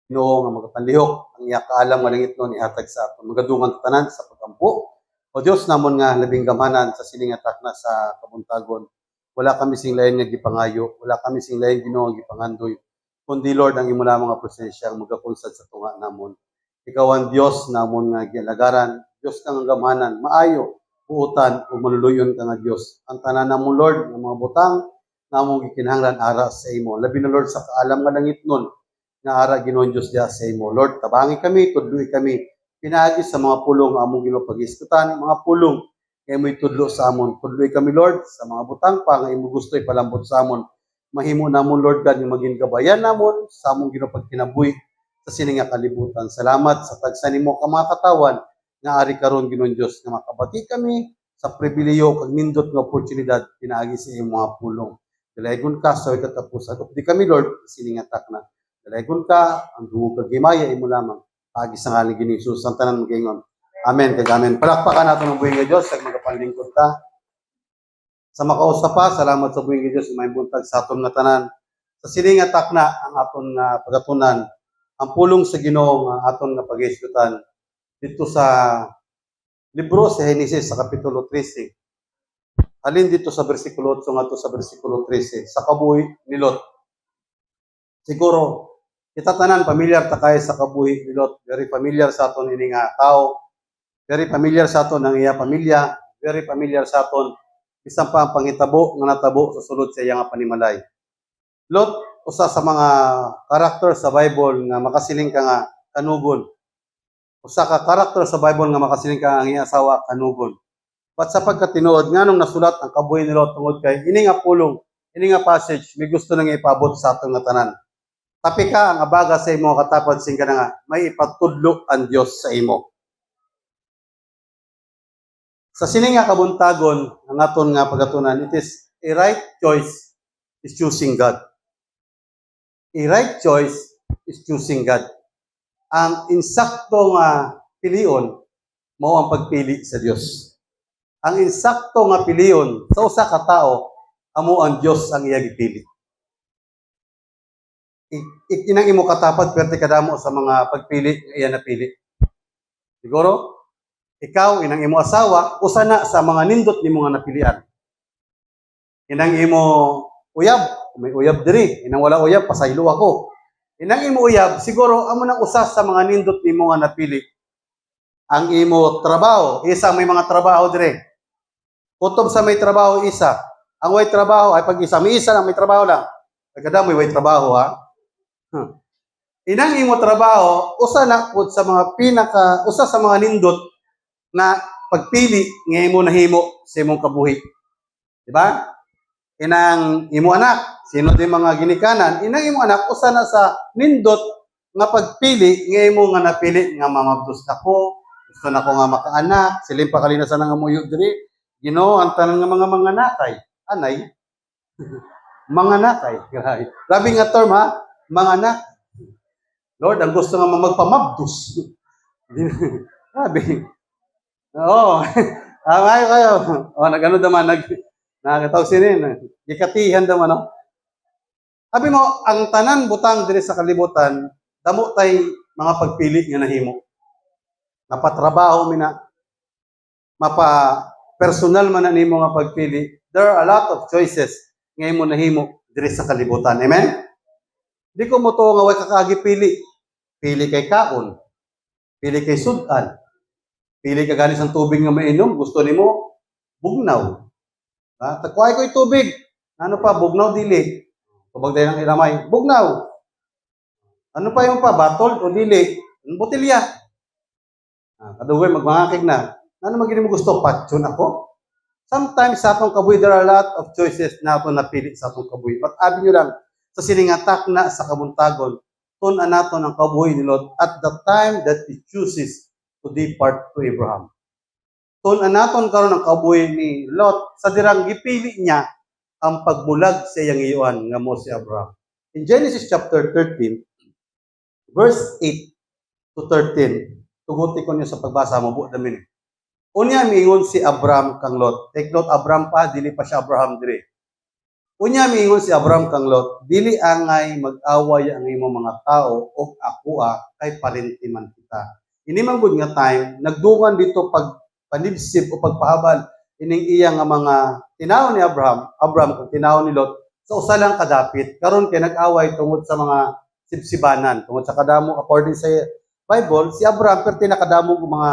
Ginoo nga magapanlihok ang iya kaalam nga langit nun ihatag sa aton magadungan tanan sa pagampo. O Dios namon nga labing gamanan sa sining nga takna sa kabuntagon. Wala kami sing lain nga gipangayo, wala kami sing lain Ginoo nga gipangandoy. Kundi Lord ang imo lamang nga presensya ang magapunsad sa tunga namon. Ikaw ang Dios namon nga gilagaran, Dios kang gamanan, maayo, buutan ug manuluyon ka nga Dios. Ang tanan namon Lord nga mga butang namong gikinahanglan ara sa imo. Labi na Lord sa kaalam nga langit nun nga ara Ginoong Dios diha sa imo. Lord, tabangi kami, tudloy kami. Pinaagi sa mga pulong among Ginoo pag-iskutan, mga pulong kay mo'y tudlo sa amon. Tudloy kami Lord sa mga butang pa nga imo gusto ipalambot sa amon. Mahimo namon Lord God nga maging gabayan namon sa among Ginoo pagkinabuhi sa sini nga kalibutan. Salamat sa tagsa nimo ka mga katawan nga ari karon Ginoong Dios nga makabati kami sa pribileyo kag nindot nga oportunidad pinaagi sa imong mga pulong. Dalaygon ka sa katapusan. Di kami Lord sini nga takna. Dalaygon ka ang dugo kag himaya imo lamang. Pagi sa ngalan ni Jesus ang tanan magaingon. Amen kag amen. Palakpakan nato ng buhing nga Dios kag magapanlingkod ta. Sa makausap pa, salamat sa buhing nga Dios may buntag sa aton nga tanan. Sa sini nga takna ang aton nga pagatunan ang pulong sa Ginoo nga aton nga pag-iskutan dito sa libro sa Henesis sa kapitulo 13. Alin dito sa bersikulo 8 ngadto sa bersikulo 13 sa kabuhi ni Lot. Siguro kita tanan familiar ta kay sa kabuhi ni Lot, very familiar sa aton ini nga tao, very familiar sa aton ang iya pamilya, very familiar sa aton bisan pa ang pangitabo nga natabo sa sulod sa iya nga panimalay. Lot usa sa mga karakter sa Bible nga makasiling ka nga kanugon. Usa ka karakter sa Bible nga makasiling ka nga ang iya asawa kanugon. But sa pagkatinuod nganong nasulat ang kabuhi ni Lot tungod kay ini nga pulong, ini nga passage may gusto nang ipaabot sa aton nga tanan. Tapi ka ang abaga sa imo katapad sing ka na nga may ipatudlo ang Dios sa imo. Sa sini nga kabuntagon ang aton nga pagatunan, it is a right choice is choosing God. A right choice is choosing God. Ang insakto nga pilion mao ang pagpili sa Dios. Ang insakto nga pilion sa usa ka tawo amo ang Dios ang iya gipili. Inang imo katapad perti kadamo sa mga pagpili nga iya napili. Siguro ikaw inang imo asawa usa na sa mga nindot nimo nga napilian. Inang imo uyab, may uyab diri, inang wala uyab pasaylo ako. Inang imo uyab siguro amo nang usa sa mga nindot nimo nga napili. Ang imo trabaho, isa may mga trabaho dire. Kutob sa may trabaho isa. Ang way trabaho ay pag isa, may isa lang may trabaho lang. Kada may way trabaho ha. Inang imo trabaho usa na pud sa mga usa sa mga nindot na pagpili nga imo nahimo sa imong kabuhi. Di ba? Inang imo anak, sino di mga ginikanan, inang imo anak usa na sa nindot nga pagpili nga imo nga napili nga mamabdos nako, gusto nako nga makaanak, silim pa kalinasan nga muyo diri. Ginoo ang tanan nga mga nakay, anay. Mga nakay. Grabe nga term ha, mga anak. Lord, ang gusto nga magpamabdos. Grabe. Oo. Amayo kayo. O, nag-ano naman, nakakataw sinin. Gikatihan naman, no? Sabi mo, ang tanan butang diri sa kalibutan, damo tay mga pagpili nga nahimo. Napatrabaho mi na, personal man na nimo nga pagpili. There are a lot of choices nga imo nahimo diri sa kalibutan. Amen? Di ko mo to nga way kakagipili. Pili kay kaon. Pili kay sudan. Pili ka ganis ang tubig nga mainom, gusto nimo bugnaw. Ha? Tagkuhay ko tubig. Ano pa, bugnaw dili. Tubag dayon ang iramay, bugnaw. Ano pa yung pa, batol o dili? Botelya. Kadugay magmangakig na. Ano magiging mo gusto? Patyon ako? Sometimes sa atong kabuhi, there are a lot of choices na ito napili sa atong kabuhi. But abi nyo lang, sa siningatak na sa kabuntagon, tunan nato ang kabuhi ni Lot at the time that he chooses to depart to Abraham. Tunan naton karon ang kabuhi ni Lot sa dirang gipili niya ang pagbulag sa iyang iyon nga mo si Abraham. In Genesis chapter 13, verse 8 to 13, tuguti ko niyo sa pagbasa mo, buo damin. Unya miingon si Abraham kang Lot. Take note, Abraham pa, dili pa siya Abraham dire. Unya miingon si Abraham kang Lot, dili angay mag-away ang imong mga tao og akoa kay parinti man kita. Ini man gud nga time nagdungan dito pag panibsib o pagpahabal ining iya nga mga tinawon ni Abraham kung tinawon ni Lot sa usa lang kadapit. Karon kay nag-away tungod sa mga sibsibanan, tungod sa kadamo according sa Bible, si Abraham perti nakadamo og mga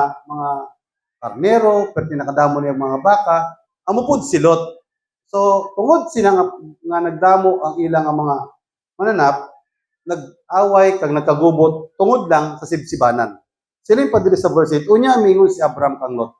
karnero, perti nakadamo niya mga baka, amo pud si Lot. So, tungod sila nga nagdamo ang ilang nga mga mananap, nag-away kag nagkagubot tungod lang sa sibsibanan. Sila yung padili sa verse 8, unya mingon si Abraham kang Lot.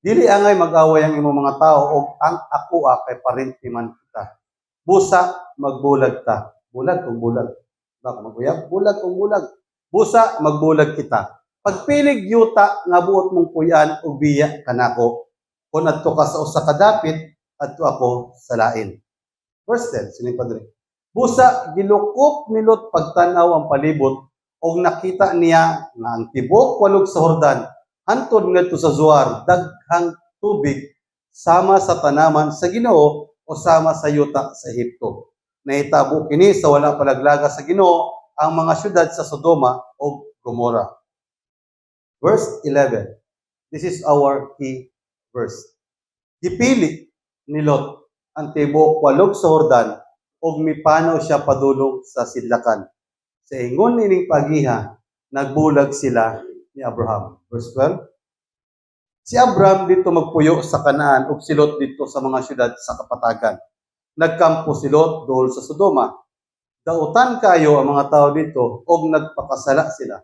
Dili angay mag-away ang imong mga tao og ang akoa kay parinti man kita. Busa magbulag ta. Bulag kung bulag. Baka maguyab, bulag kung bulag. Busa magbulag kita. Pagpilig yuta nga buot mong puyan og biya kanako. Kung adto ka sa usa ka dapit, adto ako sa lain. Verse 10, sining padre. Busa gilukop ni Lot pagtanaw ang palibot og nakita niya nga ang tibok walog sa Jordan hantod ngadto sa Zoar daghang tubig sama sa tanaman sa Ginoo o sama sa yuta sa Ehipto. Nahitabo kini sa wala palaglaga sa Ginoo ang mga syudad sa Sodoma o Gomora. Verse 11. This is our key verse. Gipili ni Lot ang tibok walog sa Jordan ug mipanaw siya padulong sa sidlakan. Sa ingon nining pagiha, nagbulag sila ni Abraham. Verse 12. Si Abraham dito magpuyo sa Kanaan ug si Lot dito sa mga syudad sa kapatagan. Nagkampo si Lot dool sa Sodoma. Dautan kayo ang mga tao dito ug nagpakasala sila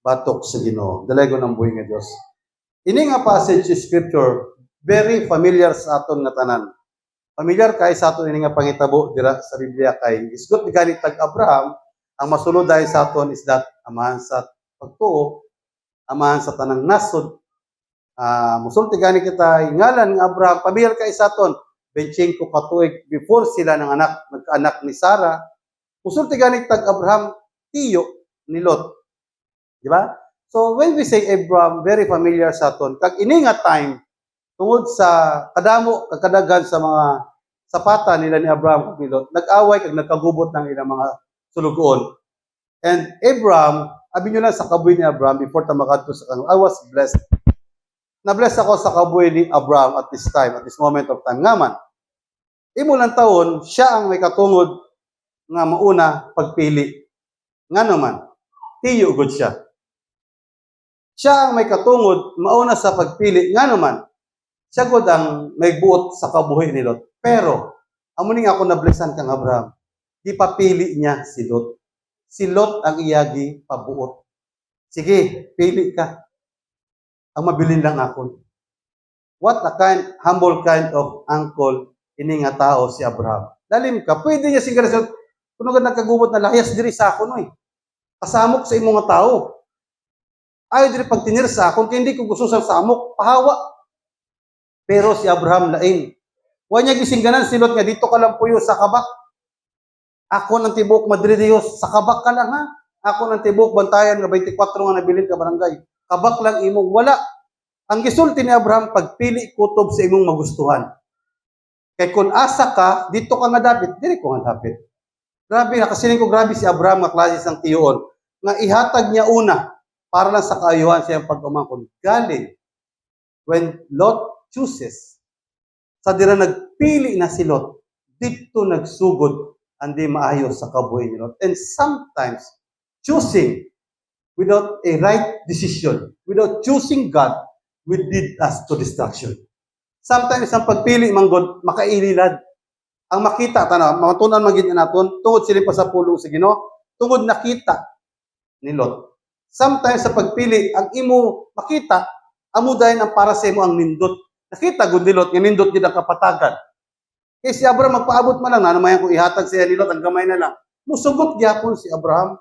batok sa Ginoo. Dalago ng buhi nga Dios. Ini nga passage sa scripture very familiar sa aton nga tanan. Familiar kay sa aton ini nga pangitabo dira sa Biblia kay isgot ni ganit tag Abraham, ang masulod dahil sa aton is that amahan sa pagtuo, amahan sa tanang nasod. Musulti gani kita ngalan nga Abraham, familiar kay sa aton 25 katuig before sila ng nagkaanak ni Sarah. Musulti gani tag Abraham tiyo ni Lot. Di ba? So when we say Abraham, very familiar sa aton. Kag ini nga time tungod sa kadamo kagkadagan sa mga sapata nila ni Abraham kag Lot, nag-away kag nagkagubot ng ilang mga sulugoon. And Abraham, abi nyo lang sa kabuhi ni Abraham before ta makadto sa kanila, I was blessed. Na-bless ako sa kabuhi ni Abraham at this time, at this moment of time. Nga man, imo lang taon, siya ang may katungod nga mauna pagpili. Nga naman, tiyo good siya. Siya ang may katungod, mauna sa pagpili. Nga naman, siya gud ang may buot sa kabuhi ni Lot. Pero, amuning ako na-blessan kang Abraham, di papili niya si Lot. Si Lot ang iyagi pabuot. Sige, pili ka. Ang mabilin lang ako. What a humble kind of uncle ini nga tao si Abraham. Dalim ka, pwede niya sigara sa kung nagkagubot na layas diri sa ako no eh. Kasamok sa imong nga tao. Ayaw diri pagtinir sa akon kay hindi ko gusto sa samok, pahawa. Pero si Abraham lain. Wa niya gisingganan si Lot nga dito ka lang puyo sa kabak. Ako nang tibok Madrid Dios, sa kabak ka lang ha. Ako nang tibok bantayan nga 24 nga nabilin ka barangay. Kabak lang imong wala. Ang gisulti ni Abraham pagpili kutob sa imong magustuhan. Kay kung asa ka, dito ka nga dapit, dili ko nga dapit. Grabe, nakasiling ko grabe si Abraham nga klase ng tiyoon. Nga ihatag niya una para lang sa kaayuhan siyang pag-umangkon. Galing, when Lot chooses, sa dira nagpili na si Lot, dito nagsugod ang di maayos sa kabuhi ni Lot. And sometimes, choosing without a right decision, without choosing God, will lead us to destruction. Sometimes, ang pagpili manggod, makaililad. Ang makita, matunan magiging natin, tungod sila pa sa pulong sa Ginoo, tungod nakita ni Lot. Sometimes, sa pagpili, ang imo makita, amo dahil ang para sa imo ang nindot. Nakita, good ni Lot, yung nindot din ang kapatagan. Kaya si Abraham, magpaabot man lang, naman kung ihatag siya ni Lot, ang gamay na lang. Musugot gyapon si Abraham.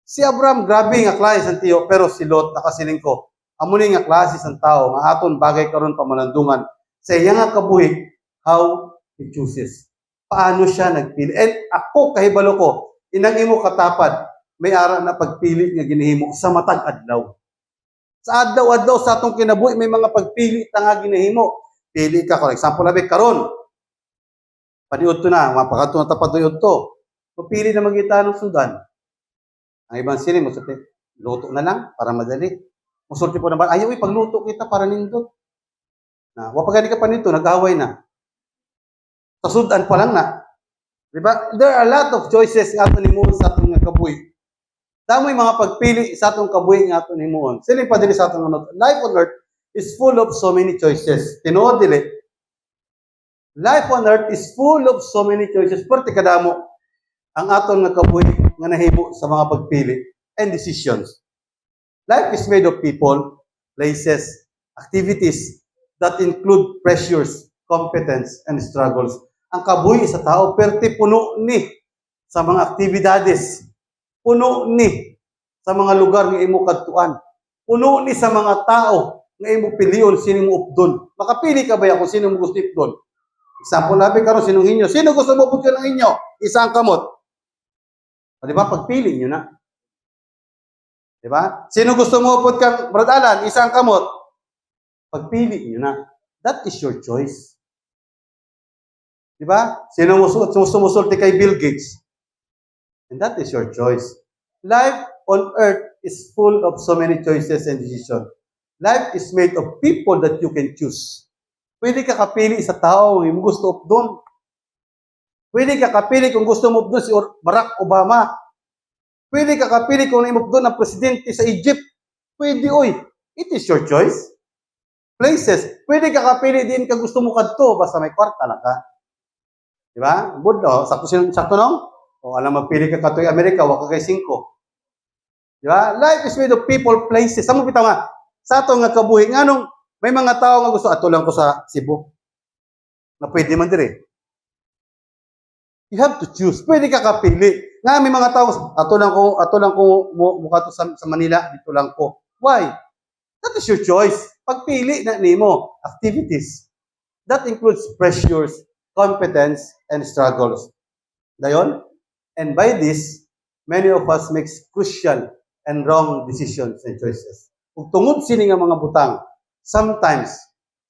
Si Abraham, grabe nga klase ng tiyo, pero si Lot, nakasiling ko, amunin nga klase ng tao, nga aton bagay karon pamanandungan, sa iya nga kabuhi, how he chooses. Paano siya nagpili? And ako, kahibalo ko, inang imo katapad, may ara na pagpili nga ginihimo sa matag adlaw. Sa adlaw-adlaw sa atong kinabuhi, may mga pagpili ta nga ginihimo. Pili ka, for example, labi karon. Paniud to na, mapakato na tapat doon to. Pupili na magita ng sundan. Ang ibang sining, musulti, luto na lang para madali. Musulti po naman, ayaw pagluto kita para nindot. Na, wapagani ka pa nito, nag-away na. Sa sudan pa lang na. Diba? There are a lot of choices nga ito ni Moon sa atong kabuhi. Damoy mga pagpili sa atong kabuhi nga ito ni Moon. Siling pa dili sa atong life on earth is full of so many choices. Tinuod dili. Life on earth is full of so many choices. Perti kadamo ang atong nga kabuhi nga nahimo sa mga pagpili and decisions. Life is made of people, places, activities that include pressures, competence, and struggles. Ang kabuhi sa tao, perti puno ni sa mga aktibidades, puno ni sa mga lugar nga imo kadtuan, puno ni sa mga tao nga imo piliyon sino mo updon. Makapili ka ba kung sino mo gusto updon? Example natin karon sinong inyo. Sino gusto mo updon ng inyo? Isang kamot. O, di ba? Pagpili nyo na. Di ba? Sino gusto mo upod kang bradalan? Isang kamot. Pagpili nyo na. That is your choice. Di ba? Sino sumusulti kay Bill Gates? And that is your choice. Life on earth is full of so many choices and decisions. Life is made of people that you can choose. Pwede ka kapili sa tao kung gusto updon. Pwede ka kapili kung gusto mo updon si Barack Obama. Pwede ka kapili kung updon ang presidente sa Egypt. Pwede, oy. It is your choice. Places. Pwede ka kapili din ka gusto mo kadto basta may kwarta lang ka. Di ba? Budlo, sakto nung? O alam magpili ka katoy Amerika, wag ka kay 5. Di ba? Life is made of people, places. Samo bitaw nga sa ato nga kabuhi nganong may mga tao nga gusto ato lang ko sa Cebu. Na pwede man dire. You have to choose. Pwede ka kapili. Nga may mga tao ato lang ko mukha to sa Manila, dito lang ko. Why? That is your choice. Pagpili na nimo activities. That includes pressures, competence, and struggles. Dayon? And by this, many of us makes crucial and wrong decisions and choices. Kung tungod sini nga mga butang, sometimes,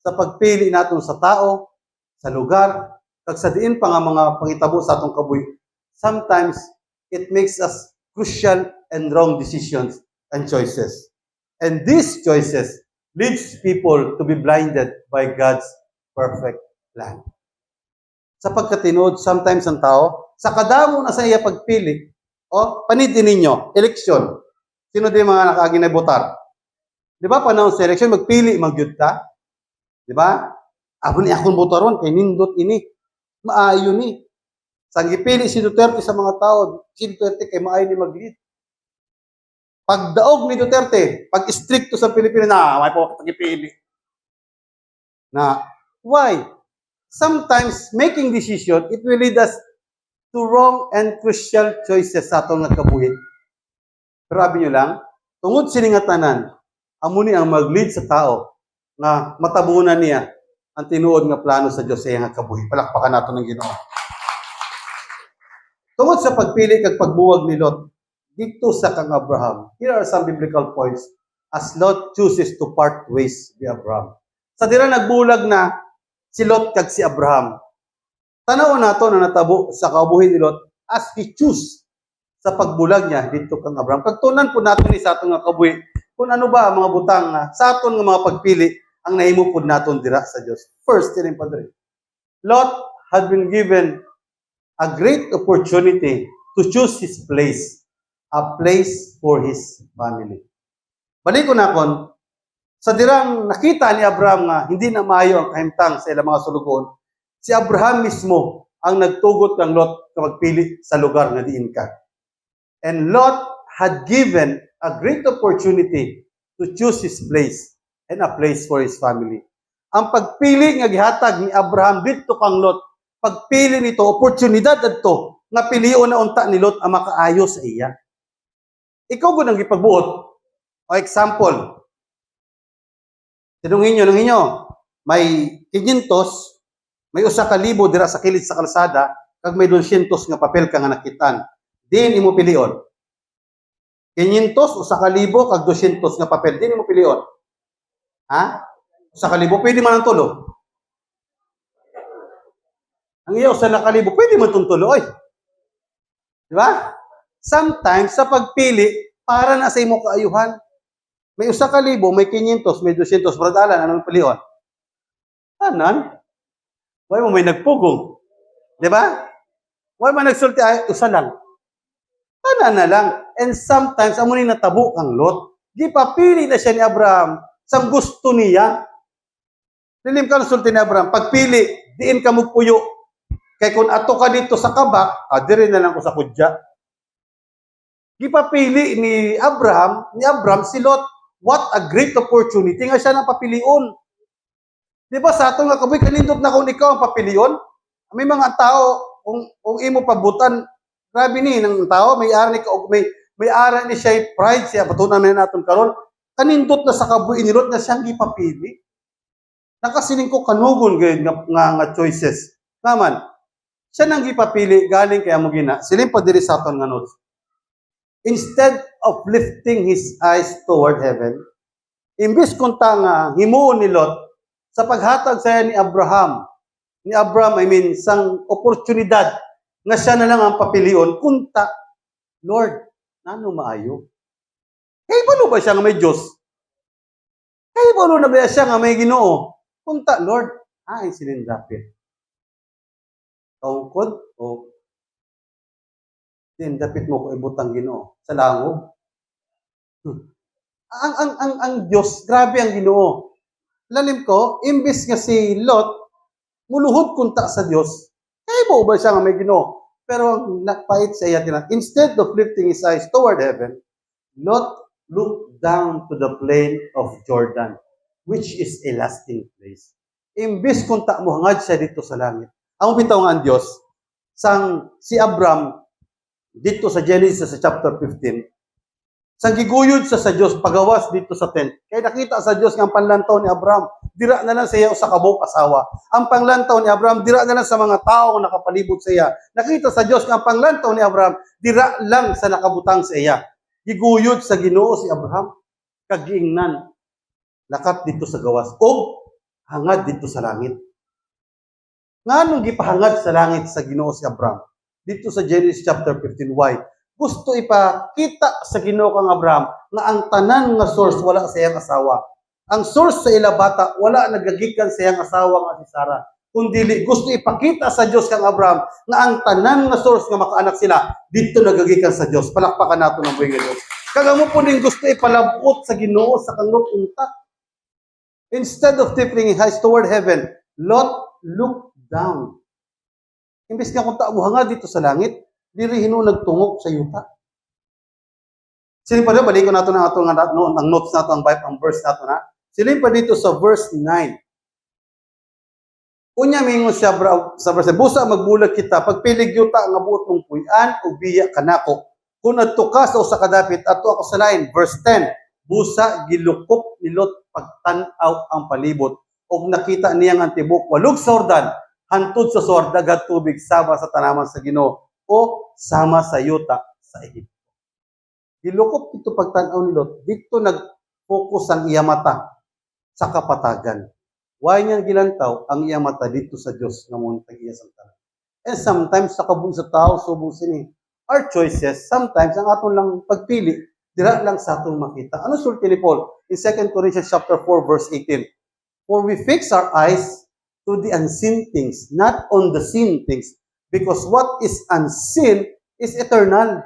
sa pagpili natin sa tao, sa lugar, kag sa diin pa nga mga pangitabo sa atong kabuhi, sometimes, it makes us crucial and wrong decisions and choices. And these choices leads people to be blinded by God's perfect plan. Sa pagkatinood, sometimes ang tao, sa kadamo na sa iya pagpili, panitin ninyo, eleksyon. Sino din mga nakaagi na botar? Di ba, panahon sa eleksyon, magpili, magyud ka? Di ba? Ako ni akong botaron, kay nindot ini. Maayo ni. Sang gipili si Duterte sa mga tao, si Duterte kay maayo ni mag-lead. Pagdaog ni Duterte, pag stricto sa Pilipinas, may po gipili. Na, why? Sometimes, making decision, it will lead us to wrong and crucial choices sa atong nagkabuhi. Pero abi nyo lang, tungod siningatanan, amuni ang mag-lead sa tao na matabunan niya ang tinuod nga plano sa Diyos sa iyang kabuhi. Palakpakan nato ng Ginoo. Tungod sa pagpili kag pagbuwag ni Lot dito sa kang Abraham, here are some biblical points as Lot chooses to part ways with Abraham. Sa dira nagbulag na si Lot kag si Abraham. Tanaw nato na natabo sa kabuhi ni Lot as he choose sa pagbulag niya dito kang Abraham. Pagtunan po nato ni sa atong nga kabuhi kung ano ba ang mga butang na sa aton nga mga pagpili ang nahimo pud naton dira sa Dios. First, din padre. Lot had been given a great opportunity to choose his place, a place for his family. Balik ko na kon, sa dirang nakita ni Abraham nga hindi na maayo ang kahimtang sa ilang mga sulugon, si Abraham mismo ang nagtugot kang Lot na magpili sa lugar na diin ka. And Lot had given a great opportunity to choose his place and a place for his family. Ang pagpili nga gihatag ni Abraham dito kang Lot, pagpili nito, oportunidad adto nga pilion na unta ni Lot ang makaayo sa iya. Ikaw gud ang gipagbuot. O example, tinungin nyo, may 500, may 1,000 dira sa kilid sa kalsada, kag may 200 nga papel ka nga nakitan. Din imo pilion. 500, 1,000, kag 200 nga papel. Din imo pilion. Ha? 1,000, pwede man ang tulo. Ang iya usa na kalibo, pwede man tuntuloy. Di ba? Sometimes, sa pagpili, para na sa imo kaayuhan. May usa ka libo, may 500, may 200, brad Alan, anong pilion? Tanan. Why mo may nagpugong? Di ba? Why man nagsulti ay usa lang? Tanan na lang. And sometimes, amo ni natabo kang Lot. Gipapili na siya ni Abraham sa gusto niya. Lilim ka sulti ni Abraham, pagpili, diin ka magpuyo. Kay kung ato ka dito sa kabak, dire na lang ko sa kudya. Gipapili ni Abraham si Lot. What a great opportunity nga siya nang papilion. Di ba sa atong nga kaboy, kanindot na kung ikaw ang papilion? May mga tao, kung imo pabutan, grabe ni ng tao, may ara ni may ara ni siya pride siya, patunan natin karon. Kanindot na sa kaboy ni Lot na siyang gipapili. Nakasiling ko kanugon gayud nga choices. Naman, siya nang gipapili galing kay amo gina. Siling pa diri sa aton nga notes. Instead of lifting his eyes toward heaven, imbis kunta nga himuon ni Lot sa paghatag saya ni Abraham, I mean, sang oportunidad nga siya na lang ang papilion, kunta, Lord, nano maayo? Kay balo ba siya nga may Diyos? Kay balo na ba siya nga may Ginoo? Kunta, Lord, ay sinindapit. Tungkod o sinindapit mo ko ibutang Ginoo sa langog. Ang Diyos, grabe ang Ginoo. Lalim ko, imbis nga si Lot, muluhod kunta sa Diyos, kaya mo ba siya nga may Ginoo? Pero ang nakpait sa iya tinan, instead of lifting his eyes toward heaven, Lot looked down to the plain of Jordan, which is a lasting place. Imbis kunta mo hangad siya dito sa langit. Ang bitaw nga ang Diyos, si Abram, dito sa Genesis sa chapter 15, sa giguyod sa Diyos, pagawas dito sa tent. Kaya nakita sa Diyos nga ang panlantaw ni Abraham, dira na lang sa iya sa kabuk asawa. Ang panglantaw ni Abraham, dira na lang sa mga tao nga nakapalibot sa iya. Nakita sa Diyos nga ang panglantaw ni Abraham, dira lang sa nakabutang sa iya. Giguyod sa Ginoo si Abraham, kagiingnan, lakat dito sa gawas, o hangad dito sa langit. Nganong gipahangad sa langit sa Ginoo si Abraham? Dito sa Genesis chapter 15, why? Gusto ipakita sa Ginoo kang Abraham nga ang tanan nga source wala sa iyang asawa. Ang source sa ila bata wala nagagikan sa iyang asawa nga si Sarah. Kundi gusto ipakita sa Dios kang Abraham nga ang tanan nga source nga makaanak sila dito nagagikan sa Dios. Palakpakan nato ng buhay nga Dios. Kagamo po ning gusto ipalabot sa Ginoo sa kanlot unta. Instead of lifting his eyes toward heaven, Lot looked down. Imbes nga kung mo hanga dito sa langit, diri hino nagtungok sa yuta. Silin pa rin, balikan nato na atong ang notes nato, ang verse nato na. Silin pa dito sa verse 9. Unya mingon siya sa verse, busa magbulag kita, pagpilig yuta nga buot mong puy-an o biya kanako. Kung adto ka sa usa ka dapit, ato ako sa lain. Verse 10, busa gilukop ni Lot pagtan-aw ang palibot. Og nakita niyang ang tibok, walog sa Jordan, hantod sa sword, dagat tubig, sama sa tanaman sa Ginoo o sama sa yuta sa Ehipto. Gilukop ito pagtanaw ni Lot, dito nag-focus ang iya mata sa kapatagan. Why niya gilantaw ang iya mata dito sa Dios nga muntag iya sa tanan. And sometimes sa kabun sa tao subong sini, our choices, sometimes ang aton lang pagpili dira lang sa atong makita. Ano sulti ni Paul in 2 Corinthians chapter 4 verse 18? For we fix our eyes to the unseen things, not on the seen things. Because what is unseen is eternal.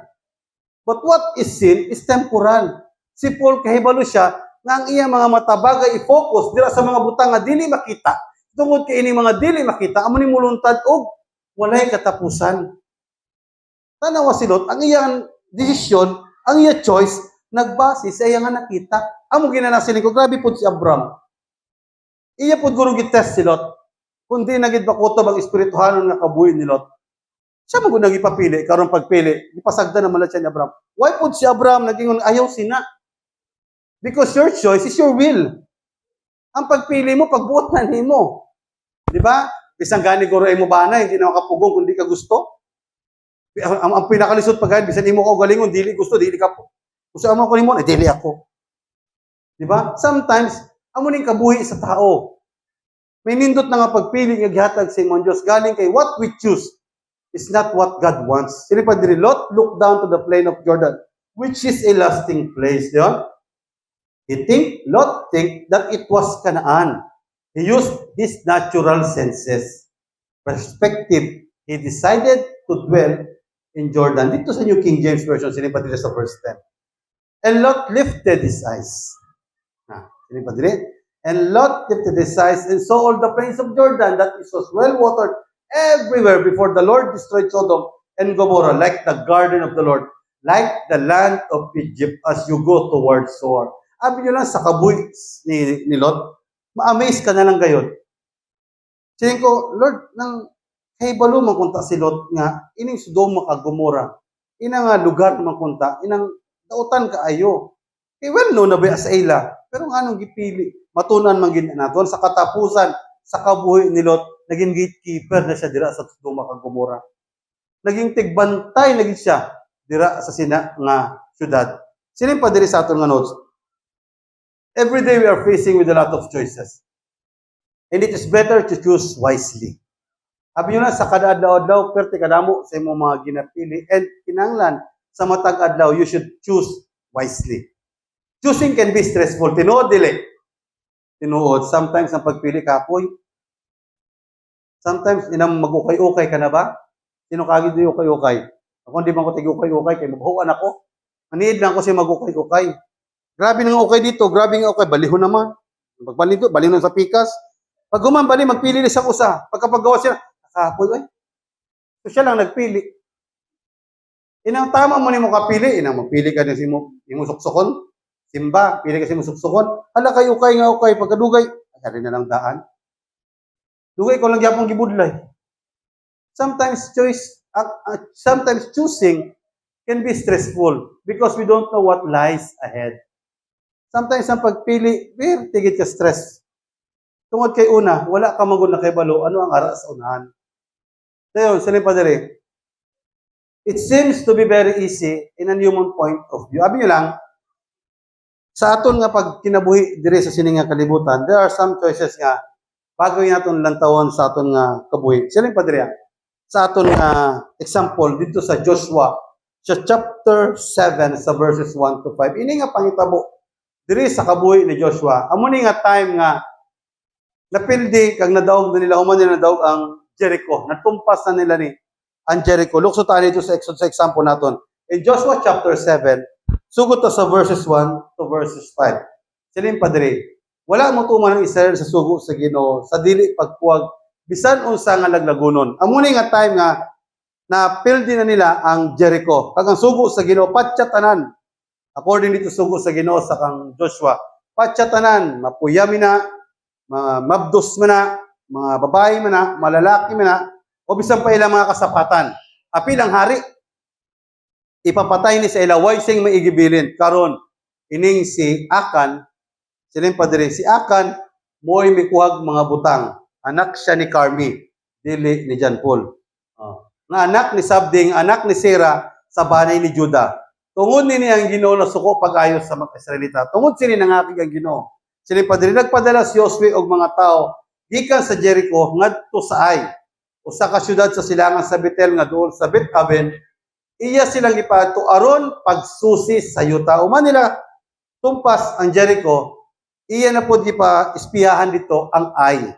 But what is seen is temporal. Si Paul kahibalo siya nga ang iya mga mata bagay i-focus dira sa mga butang nga dili makita. Tungod kay ini mga dili makita, amo ni muluntad og walay katapusan. Tanawa si Lot, ang iyang desisyon, ang iya choice nagbase sa iya nga nakita. Amo ginanasiling ko, grabe pud si Abram. Iya pud guro gitest si Lot. Kundi nagid ba kutob ang espirituhanon nga kabuhi ni Lot. Siya mo nang ipapili, karon pagpili, ipasagda naman siya ni Abraham. Why pud si Abraham naging ayaw sina? Because your choice is your will. Ang pagpili mo, pagbuot na nimo. Di ba? Bisang gani guro mo ba na, hindi na makapugong kung di ka gusto. Ang pinakalisod pagkain, bisan imo ko galingon, dili gusto, dili ka po. Kung saan mo ko nimo, dili ako. Di ba? Sometimes, amo ning kabuhi sa tao. May nindot na nga pagpili nga gihatag sa imong Dios galing kay what we choose is not what God wants. Sili pa diri, Lot look down to the plain of Jordan, which is a lasting place. Di ba? Lot think that it was Canaan. He used his natural senses. Perspective. He decided to dwell in Jordan. Dito sa New King James Version, sili pa diri sa verse 10. And Lot lifted his eyes. Sili pa diri. And Lot lifted his eyes and saw all the plains of Jordan, that it was well watered everywhere before the Lord destroyed Sodom and Gomorrah, like the garden of the Lord, like the land of Egypt as you go towards Zoar. Abi nyo lang sa kabuy ni Lot, ma-amaze ka na lang gayon. Sining ko, Lord, nang kay balo makunta si Lot nga, ining Sodom ka Gomorrah, inang lugar makunta, inang dautan ka ayo. Eh, well, no, nabi sa ila. Pero nga nung gipili, matunan man gina naton sa katapusan sa kabuhi ni Lot, naging gatekeeper na siya dira sa Sodom kag Gomorrah. Naging tigbantay lagi siya dira sa sina nga syudad. Sino pa diri sa aton nga notes? Every day we are facing with a lot of choices. And it is better to choose wisely. Abi nyo na sa kada adlaw-adlaw, perti kadamo sa imong mga ginapili and kinahanglan sa matag adlaw, you should choose wisely. Choosing can be stressful. Tinuod dili. Tinuod. Sometimes ang pagpili kapoy. Sometimes inang mag-ukay-ukay ka na ba? Sino kagid di ukay-ukay? Ako hindi man ko tig-ukay-ukay kay maghuan ako. Maniid lang ko si mag-ukay-ukay. Grabe nang ukay dito, grabe nga ukay, balihon naman. Pagbalik dito, balihon sa pikas. Pag humambali, magpili ni sa usa. Pagkapagawa siya, kapoy ay. So siya lang nagpili. Inang tama mo ni mo kapili, inang magpili ka din si mo suksokon. Simba, pili kasi musuksukon. Hala kayo ukay nga ukay, pagkadugay, ay na lang daan. Dugay ko lang gyapon gibudlay. Sometimes choosing can be stressful because we don't know what lies ahead. Sometimes ang pagpili, tigit ka stress. Tungod kay una, wala ka magud na kay balo, ano ang ara sa unahan. Dayon, sila pa diri. It seems to be very easy in a human point of view. Abi nyo lang, sa aton nga pag kinabuhi diri sa sining nga kalibutan, there are some choices nga bago naton lantawon sa aton nga kabuhi. Sila pa diri. Sa aton nga example dito sa Joshua, sa chapter 7 sa verses 1 to 5. Ini nga pangitabo diri sa kabuhi ni Joshua. Amo ni nga time nga napildi kag nadaog na nila human nila nadaog ang Jericho. Natumpas na nila ni ang Jericho. Lukso ta dito sa example naton. In Joshua chapter 7, sugot ta sa verses 1 to verses 5. Silim pa diri. Wala mo tuman ang Israel sa sugo sa Ginoo sa dili pagkuwag bisan unsa nga laglagunon. Amo ni nga time nga na pildi na nila ang Jericho. Kag ang sugo sa Ginoo patya tanan. According dito sugo sa Ginoo sa kang Joshua, patya tanan, mapuyami na, mga mabdos man na, mga babae man na, malalaki man na, o bisan pa ilang mga kasapatan. Apilang hari ipapatay ni sa ilaway sing maigibilin. Karon ining si Akan, siling pa diri, si Akan mo'y mikuhag mga butang. Anak siya ni Carmi, dili ni John Paul. Nga anak ni Sabding, anak ni Sera sa banay ni Juda. Tungod nini ang Ginoo na suko pag-ayos sa mga Israelita. Tungod sini nangakig ang Ginoo. Siling pa diri, nagpadala si Josue og mga tao gikan sa Jericho ngadto sa Ai, usa ka syudad sa silangan sa Betel nga duol sa Bet-aven. Iya silang ipato aron pagsusi sa yuta. Uman nila tumpas ang Jericho, iya na po pa ispiyahan dito ang Ai,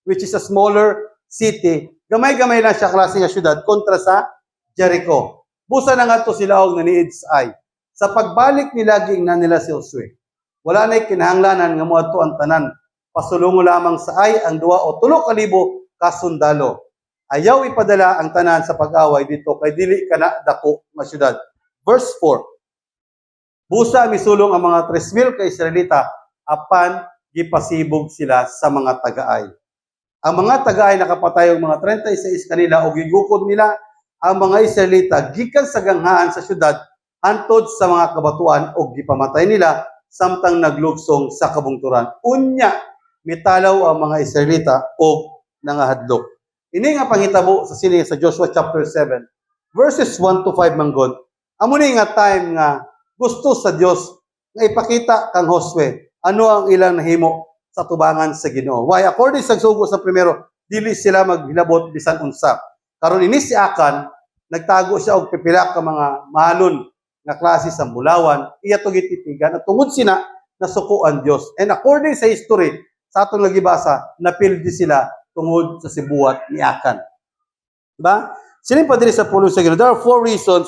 which is a smaller city. Gamay-gamay lang siya klase nga syudad kontra sa Jericho. Busa na nga to sila og naniid sa Ai. Sa pagbalik nila giingnan nila si Josue. Wala na'y kinahanglanan nga moadto ang tanan. Pasulungo lamang sa Ai ang 2 o 3,000 ka sundalo. Ayaw ipadala ang tanan sa pag-away dito kay dili kana dako nga syudad. Verse 4. Busa misulong ang mga 3,000 ka Israelita apan gipasibog sila sa mga taga-Ai. Ang mga taga-Ai nakapatay og mga 36 kanila og gigukod nila ang mga Israelita gikan sa ganghaan sa syudad hantod sa mga kabatuan og gipamatay nila samtang naglugsong sa kabungturan. Unya mitalaw ang mga Israelita og nangahadlok. Ini nga panghitabo sa sini sa Joshua chapter 7 verses 1 to 5 manggod. Amo ni nga time nga gusto sa Dios nga ipakita kang Josue ano ang ilang nahimo sa tubangan sa Ginoo. Why? According sa sugo sa primero, dili sila maghilabot bisan unsa. Karon ini si Akan, nagtago siya og pipila ka mga mahalon nga klase sa bulawan, iya to gititigan at tungod sina nasuko ang Dios. And according sa history, sa atong nagibasa, napildi sila tungod sa sibuhat ni Akan. Diba? Sila pa diri sa pulong sa Ginoo. There are 4 reasons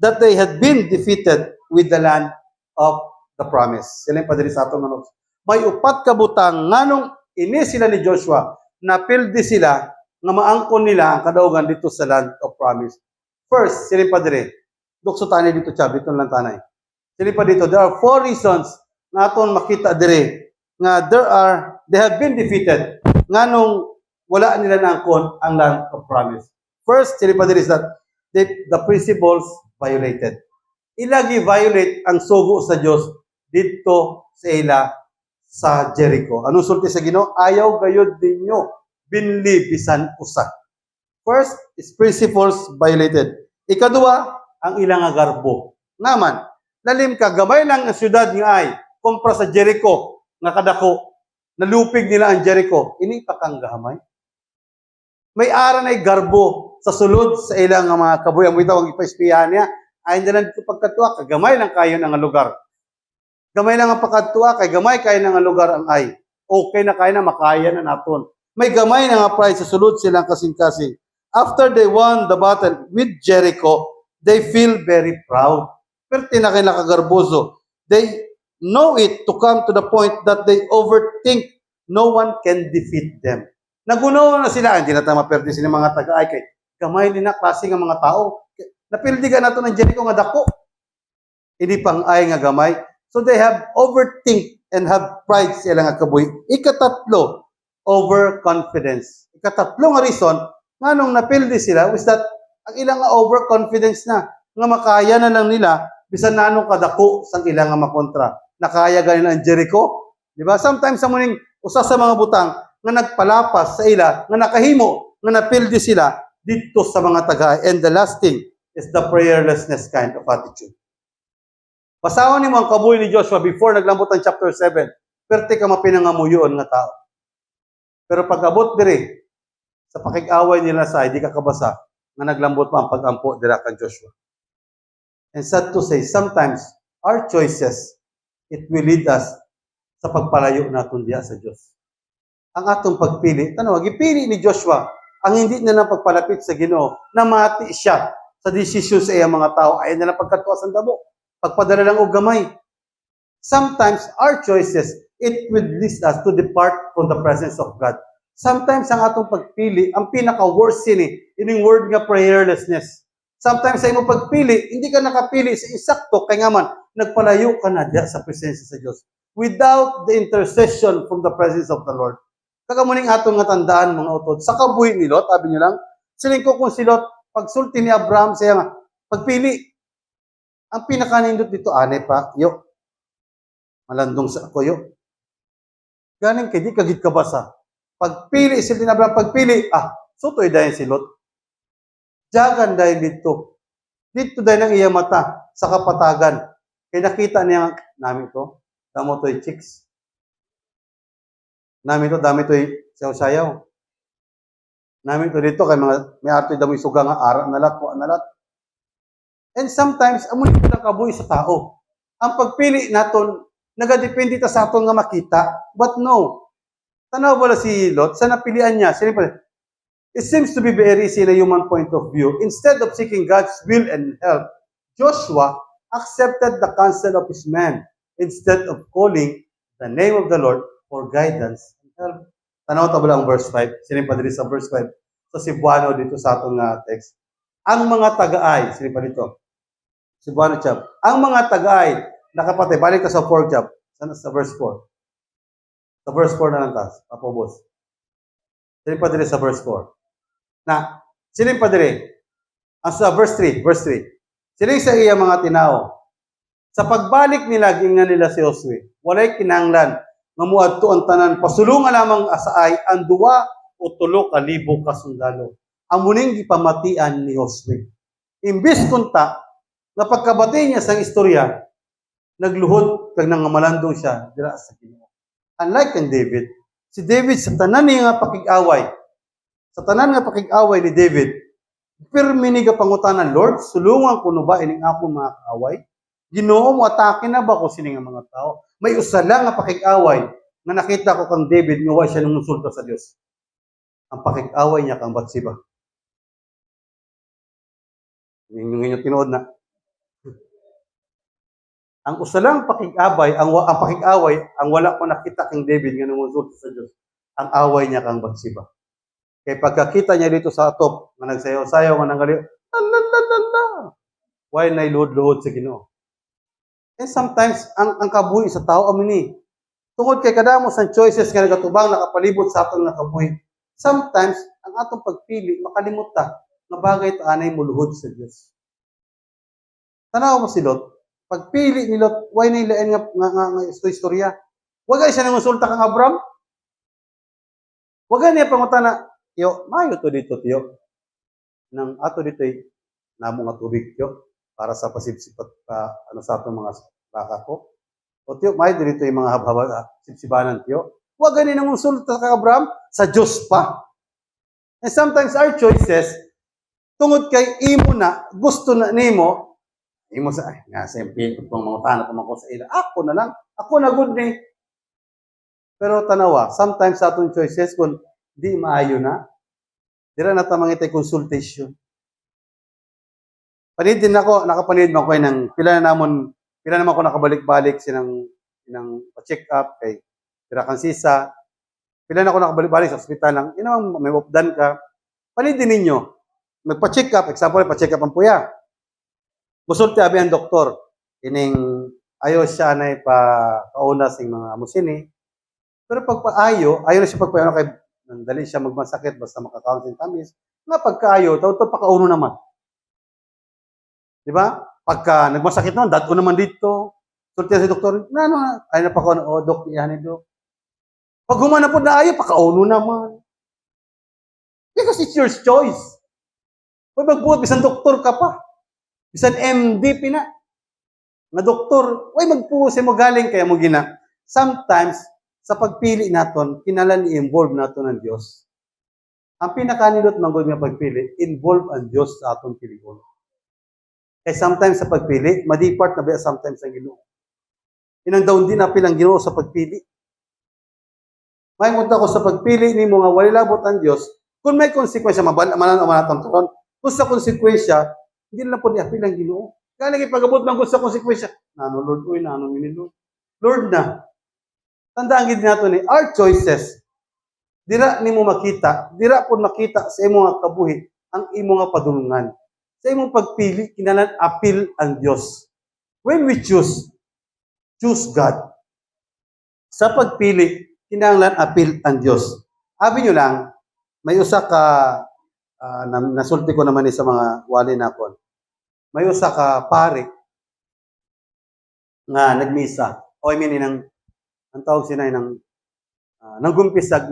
that they had been defeated with the land of the promise. Sila pa diri sa atong manok. May 4 ka butang nganong ini sila ni Joshua, napildi sila nga maangkon nila ang kadaugan dito sa land of promise. First, sila pa diri. Dukso tani dito Chab, dito lang tanay. Sila pa dito, there are 4 reasons nga aton makita diri nga they have been defeated nganong wala nila naangkon ang land of promise. First, sila pa diri is that the principles violated. Ilagi violate ang sugo sa Dios dito sa ila sa Jericho. Anong sulti sa Ginoo? Ayaw gayud ninyo binli bisan usa. First is principles violated. Ikaduha, ang ilang nga garbo. Naman, lalim ka, gamay lang ang syudad nga ay kumpara sa Jericho nga kadako. Nalupig nila ang Jericho. Ini pa kang gahamay. May ara na garbo sa sulod sa ilang mga kabuy. Ang witawang ipaispiyahan niya, ay hindi lang ito pagkatuwa, kagamay lang kayo ng lugar. Gamay lang ang pagkatuwa, kay gamay kayo ng lugar ang ay. Okay na kayo na, makaya na naton. May gamay na nga pride sa sulod silang kasing-kasing. After they won the battle with Jericho, they feel very proud. Pero tinakay na kagarboso. They know it to come to the point that they overthink no one can defeat them. Nagunaw na sila, hindi na tayo maperde sila mga taga-ay kay gamay din na klase ng mga tao. Napildigan nato ng Jericho nga dako. Hindi pang ay nga gamay. So they have overthink and have pride sila nga kabuy. Ikatatlo, overconfidence. Ikatatlo nga reason, nga nung napildi sila, is that ang ilang nga overconfidence na, nga makaya na lang nila, bisan na anong kadako sang ilang nga makontra. Nakaya ganila ang Jericho. Di ba? Sometimes sa muning, usa sa mga butang, nga nagpalapas sa ila, nga nakahimo, nga napildi sila, dito sa mga taga. And the last thing is the prayerlessness kind of attitude. Pasawan ni mo ang kabuhi ni Joshua before naglambot ang chapter 7. Perte ka mapinangamuyon nga tao. Pero pag abot diri, sa pakig-away nila sa hindi ka kabasa, nga naglambot pa ang pag-ampo dira kang Joshua. And sad to say, sometimes our choices, it will lead us sa pagpalayo naton diya sa Dios. Ang atong pagpili, tanong, gipili ni Joshua ang hindi na lang pagpalapit sa Ginoo, namati siya sa desisyon sa iyang mga tao, ay na lang pagkatuwa sa damo. Pagpadala lang og gamay. Sometimes our choices, it will lead us to depart from the presence of God. Sometimes ang atong pagpili, ang pinaka-worst sin ining word nga prayerlessness. Sometimes sa imong pagpili, hindi ka nakapili sa insakto kay nga man nagpalayo ka na diya sa presensya sa Dios without the intercession from the presence of the Lord. Kagamuning atong nga tandaan mga utod sa kabuhi ni Lot, sabi niyo lang, siling ko kung si Lot pagsulti ni Abraham sa nga pagpili. Ang pinakanindot dito, ane pa, yo. Malandong sa ako, yo. Galing kay di kagit kabasa. Pagpili, silti na Abraham, pagpili, sutoy dahil si Lot. Diyagan dahil dito. Dito dahil ng iyang mata sa kapatagan. Kaya nakita niya, namin to, damo to'y chicks. Namin to, dami to'y sayaw-sayaw. Namin to dito, kay mga, may arto'y damoy suga nga, ara nalat, kuha nalat. And sometimes, amun ito lang kabuhi sa tao. Ang pagpili naton, nagadepende ta sa aton nga makita. But no. Tanaw wala si Lot, sa napilian niya, it seems to be very easy in a human point of view. Instead of seeking God's will and help, Joshua accepted the counsel of his men instead of calling the name of the Lord for guidance and help. Tanaw ta ang verse 5. Sinipa dito sa verse 5. Sa Cebuano dito sa atong text. Ang mga taga-ay, sinipa dito. Cebuano chap. Ang mga taga-ay, nakapatay, balik ka sa 4 chap. Sa verse 4. Sa verse 4 na lang tas, papobos. Sinipa dito sa verse 4. Na, sinipa dito. Sa verse 3. Sining sa iya mga tinao. Sa pagbalik nila, gingan nila si Josue, walay kinanglan, nga muadto ang tanan, pasulungan lamang asaay, ang 2 o 3,000 kasundalo. Ang muning gipamatian ni Josue. Imbis kunta, na pagkabati niya sa istorya, nagluhod kag nangamalandong siya dira sa Ginoo. Unlike kang David. Si David sa tanan niya nga pakig-away. Sa tanan nga pakig-away ni David, pirmi ni pangutanan, Lord, sulungan ko no ba ining ako mga kaaway? Ginoo mo atake na ba ko sini nga mga tao? May usa lang nga pakig-away nga nakita ko kang David nga wa siya numusulta sa Dios. Ang pakig-away niya kang Bathsheba. Yung tinuod na. Ang usa lang pakig-away, ang pakig-away, ang wala ko nakita kang David nga numusulta sa Dios. Ang away niya kang Bathsheba. Kaya pagkakita niya dito sa atop, nga nagsayaw-sayaw, nga nangali, lalalala, why na iluhod-luhod sa Ginoo? And sometimes, ang kabuhi sa tao, amini, tungod kay kadamo sa choices nga nagatubang nakapalibot sa atong nakabuhi, sometimes, ang atong pagpili, makalimot ta, nga bagay ta anay muluhod sa Dios. Tanaw mo si Lot, pagpili ni Lot, why na ilain nga istorya? Wagay siya nang konsulta kang Abram? Wagay niya pangutana, tiyo, mayo to dito, tiyo. Nang ato dito namo nga tubig, tiyo, para sa pasipsipat sa atong mga baka ko. O tiyo, mayo dito yung mga habhaba, sipsibanan, tiyo. Wagay niya nang konsulta kang Abram, sa Diyos pa. And sometimes our choices, tungod kay imo na, gusto na nimo, imo sa, ay, nga, siyempre, itong mga tanong ko sa ila, ako na lang, ako na good ni. Pero tanawa, sometimes sa atong choices, kung di maayo na, dira na tamang itay consultation. Panid din ako, nakapanid mo ko ng pila naman ko nakabalik-balik sinang pa-check up kay pila kang sisa. Pila na ako nakabalik-balik sa ospital lang. Ino may updan ka. Panid din ninyo. Magpa-check up, example, pa-check up ang puya. Gusulti abi ang doktor. Ining ayo siya na kauna sing mga musini. Pero pag paayo, ayo na siya pagpaano kay dali siya magmasakit basta makakaon sin tamis. Nga pagkaayo, to pakauno naman. Di ba? Pagka nagmasakit naman, dato naman dito. Sulti si doktor, ay na pa ko, dok, yan ni dok. Pag humana po na ayo, pakauno naman. Because it's your choice. Pag magbuot, bisan doktor ka pa. Bisan MD pina. Na doktor, way magpuos mo galing kaya mo gina. Sometimes, sa pagpili naton, kinalan i-involve naton ang Diyos. Ang pinakanilot ng nga pagpili, involve ang Diyos sa atong piligon. Kaya sometimes sa pagpili, madipart na ba sometimes ang Ginoo. Inang daon din na pilang Ginoo sa pagpili. May munta ko sa pagpili ni mga wali labot ang Diyos, kung may konsekwensya, manan o manatang turon, kung sa konsekwensya, hindi na po niya pilang Ginoo. Kaya nagipagabot man ko sa konsekwensya, nano Lord, uy, nano minilo. Lord na, tandaan gid nato ni our choices. Dira nimo makita, dira pud makita sa imo nga kabuhi ang imo nga padulungan. Sa imong pagpili kinahanglan apil ang Dios. When we choose God. Sa pagpili kinahanglan apil ang Dios. Abi nyo lang, may usa ka nasulti ko naman ni sa mga wali nakon. May usa ka pare nga nagmisa. O I mean ang tawag sila ng nagkumpisag,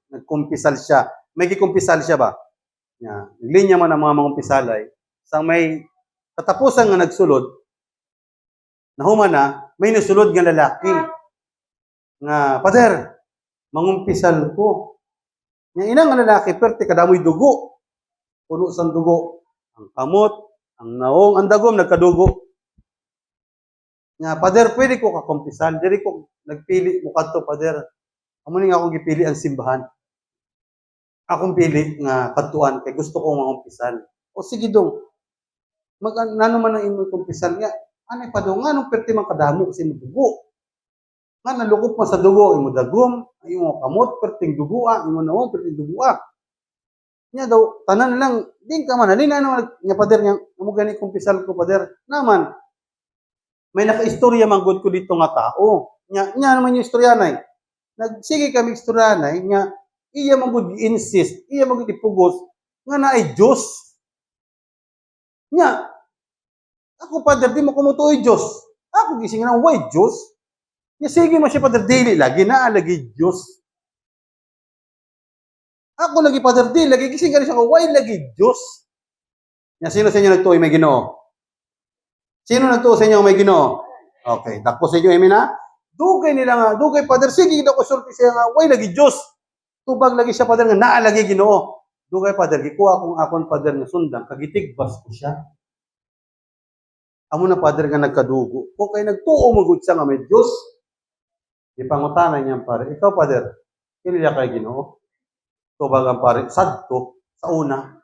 nagkumpisal siya. May gikumpisal siya ba? Naglinya man ang mga mangumpisalay. Sa may katapusan nga nagsulod, nahuman na, may nasulod nga lalaki. Nga, Pader, mangumpisal ko. Nga inang nga lalaki, perte kadamoy dugo. Puno sang dugo. Ang kamot, ang naong, ang dagom, nagkadugo. Nga, Pader, pwede ko kakumpisal. Diri ko nagpili mo kadto, Pader. Amo ni nga akong gipili ang simbahan. Akong pili nga kadtuan kay gusto ko mangumpisal. O sige dong. Nano man ang imong kumpisal nga. Anay pa dong nganong perti man kadamo kasi dugo. Nga nalukop man sa dugo imo dagom, imo kamot perting dugoa, imo naong perting dugoa. Nya daw tanan lang din ka man halina naman nga Pader nga amo gani kumpisal ko Pader. Naman may nakaistorya man gud ko dito nga tao. Nya naman yung istorya nay. Nagsige kami istorya nay nga iya magud insist, iya magud ipugos nga naay Dios. Nya ako Pader di mo kumutuoy Dios. Ako gising na why Dios? Nya sige mo siya Pader dili lagi na lagi Dios. Ako lagi Pader di lagi gising ka siya ko why lagi Dios? Nya sino sa inyo nagtuoy may Ginoo? Sino nagtuo sa inyo may Ginoo? Okay, dakpo sa inyo amen na. Dugay nila nga, dugay Father, sige daw ko sulti siya nga, way lagi Diyos. Tubag lagi siya Father nga, naa lagi Ginoo. Dugay Father, gikuha akong akon Father nga sundan, kagitigbas ko siya. Amo na Father nga nagkadugo. Kung kay nagtuo mo gud siya nga may Diyos, ipangutanan niya pare. Ikaw Father, kinila kay Ginoo. Tubag ang pare, sadto sa una,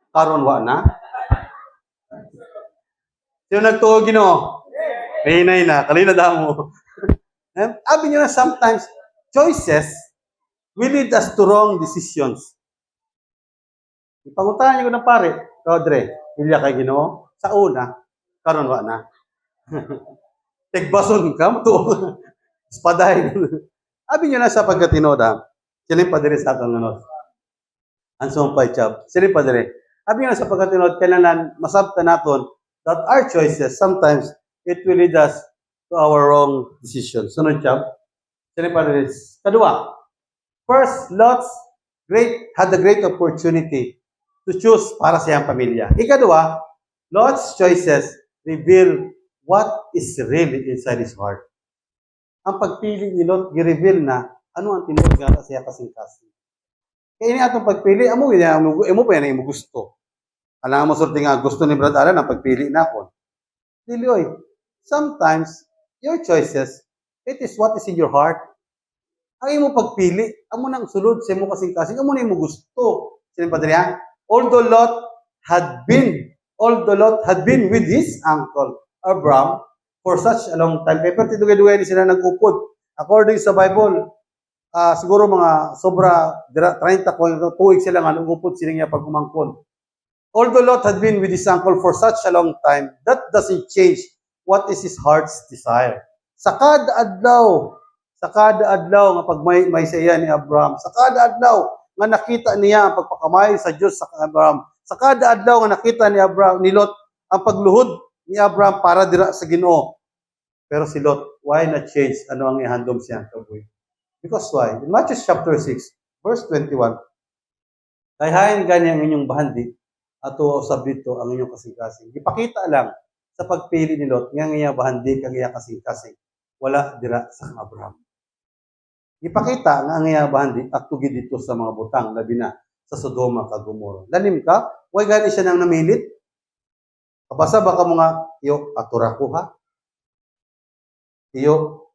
karon wa na. Sino nagtuo Ginoo? Hinay na, kalina mo. Abi nyo na sometimes, choices will lead us to wrong decisions. Ipangutahan nyo na pare, Rodre, hilya kay Ginoo, sa una, karon wa na. Tigbason ka, to. Espaday. Abi nyo na sa pagkatinoda, sila pa dire sa atong ano. Ansong pay chab. Sila pa dire. Abi nyo na sa pagkatinod, kailangan masabta naton that our choices, sometimes, it will lead us to our wrong decisions. Sunod chab. Sila pa dire. Kadua, first, Lot had a great opportunity to choose para sa iyang pamilya. Ikadua, Lot's choices reveal what is really inside his heart. Ang pagpili ni Lot, i-reveal na ano ang tinuod nga sa iya kasing-kasing. Kaya ini atong pagpili, amo pa yan mo gusto. Alam mo sorti nga gusto ni Brad Alan ang pagpili na ako. Dili oy. Sometimes your choices, it is what is in your heart. Ang imo pagpili, amo nang sulod sa imo kasing-kasing, amo na imo gusto. Sino pa diriya? Although Lot had been with his uncle Abraham for such a long time. Kaya perti dugay-dugay ni sila nag-upod. According sa Bible, siguro mga sobra 30 tuig sila nga nag-upod sila niya pag umangkon. Although Lot had been with his uncle for such a long time, that doesn't change what is his heart's desire. Sa kada adlaw nga pag may saya ni Abraham, sa kada adlaw nga nakita niya ang pagpakamay sa Diyos sa Abraham, sa kada adlaw nga nakita ni Lot ang pagluhod ni Abraham para dira sa Ginoo. Pero si Lot, why not change ano ang ihandom siya kaboy? Because why? In Matthew chapter 6, verse 21, kayhain gani ang inyong bahandi at usab dito ang inyong kasing-kasing. Ipakita lang sa pagpili ni Lot nga iya bahandi kag iya kasing-kasing. Wala dira sa Abraham. Ipakita nga ang iya bahandi at tugi dito sa mga butang labi na sa Sodoma kag Gomorrah. Lanim ka, why gani siya nang namilit? Kabasa ba ka mga iyo atura ko ha? Iyo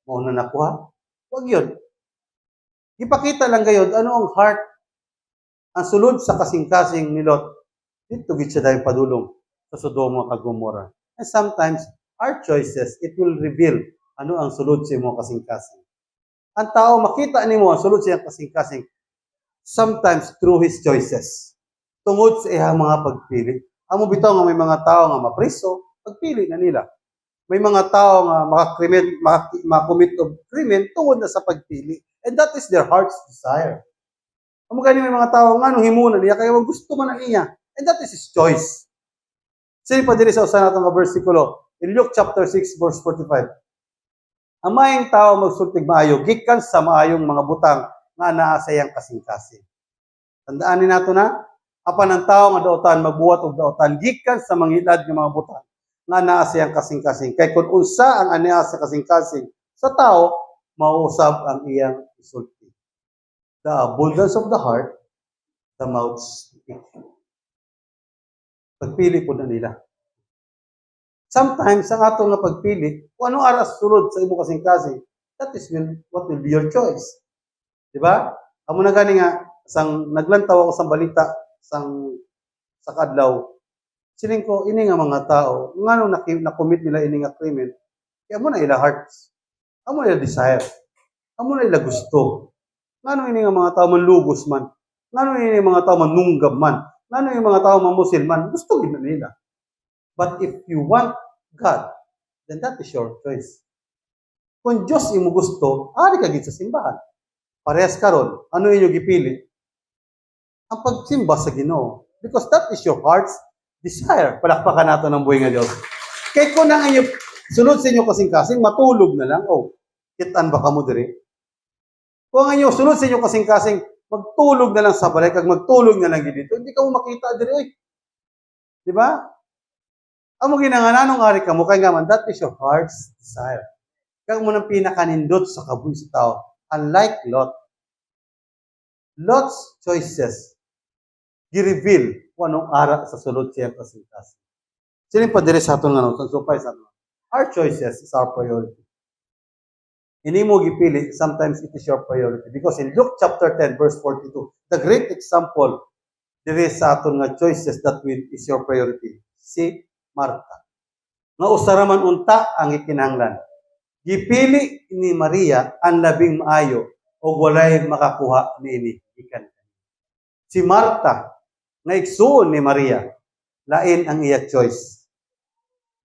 mo na nakuha? Wag yun. Ipakita lang gayod ano ang heart, ang sulod sa kasing-kasing ni Lot. Dito gid siya dahil padulong sa Sodoma kag Gomorrah. And sometimes, our choices, it will reveal ano ang sulod sa imo kasing-kasing. Ang tao makita nimo ang sulod sa iyang kasing-kasing sometimes through his choices. Tungod sa iyang mga pagpili. Amo bitaw nga may mga tao nga mapriso, pagpili na nila. May mga tao nga makakommit of krimen tungod na sa pagpili. And that is their heart's desire. Amo gani may mga tao nga nung himuna niya kaya gusto man na niya. And that is his choice. Sino pa diri sa usa natong bersikulo in Luke chapter 6 verse 45. Ang maayong tao magsultig maayo gikan sa maayong mga butang nga naa sa iyang kasing-kasing. Tandaan ni nato na apan ang tao nga daotan magbuhat og daotan gikan sa mangilad nga mga butang nga naa sa iyang kasing-kasing. Kay kun unsa ang ania sa kasing-kasing sa tao mauusab ang iyang isulti. The abundance of the heart, the mouth speaks. Pagpili po na nila. Sometimes, ang ato nga pagpili, kung anong aras sulod sa imo kasing-kasing, that is what will be your choice. Diba? Amo na gani nga, naglantaw ako sa balita, sa kadlaw, siling ko, ini nga mga tao, nga nung nakomit nila ini nga krimen, kaya mo na ila hearts, amo na ila desire, amo na ila gusto. Nga nung ini nga mga tao manlugos man, nga nung ini mga tao manunggab man, nga nung yung mga tao mamusil man, gusto gina nila. But if you want God, then that is your choice. Kung Diyos imo gusto, ari ka gid sa simbahan. Parehas karon, ano inyo gipili? Ang pagsimba sa Ginoo. Because that is your heart's desire. Palakpakan nato ng buhay nga Diyos. Kay kung ang inyo sunod sa inyo kasing-kasing, matulog na lang. Oh, kitaan ba ka mo diri? Kung ang inyo sunod sa inyo kasing-kasing, magtulog na lang sa balay, kag magtulog na lang dito, hindi ka mo makita diri oy. Di ba? Amo ginangananong ari ka mo kay nga man, that is your heart's desire. Kaya mo nang pinakanindot sa kabuhi sa tao. Unlike Lot. Lot's choices gi-reveal kung anong ara sa sulod siya kasintas. Sino pa dire sa aton nga no? So pa sa our choices is our priority. Hindi mo gipili, sometimes it is your priority. Because in Luke chapter 10, verse 42, the great example dire sa aton nga choices that is your priority. Si Martha. Nga usaraman unta ang ikinahanglan. Gipili ni Maria ang labing maayo o walay makakuha niini ikan. Si Martha, nga igsuon ni Maria, lain ang iya choice.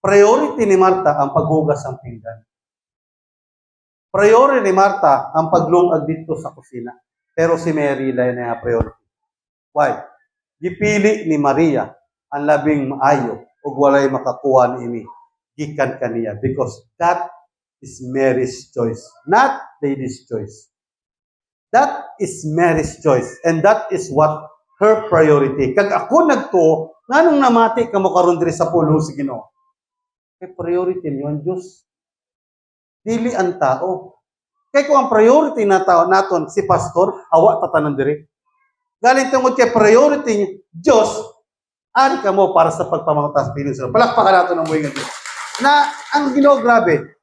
Priority ni Martha ang paghugas ng pinggan. Priority ni Martha ang paglungag dito sa kusina. Pero si Mary lain ang priority. Why? Gipili ni Maria ang labing maayo ug walay makakuha niini gikan kaniya because that is Mary's choice, not Lady's choice. That is Mary's choice and that is what her priority. Kag ako nagto, nganong namati ka mo karon diri sa pulo sa Ginoo? Kay priority niyo ang Dios. Dili ang tao. Kay kung ang priority na tao naton si pastor, awa ta tanan diri. Galing tungod kay priority niyo Dios, ari ka mo para sa pagpamangutas pinili sa palakpakan nato ng buhay nga Dios. Na ang Ginoo grabe,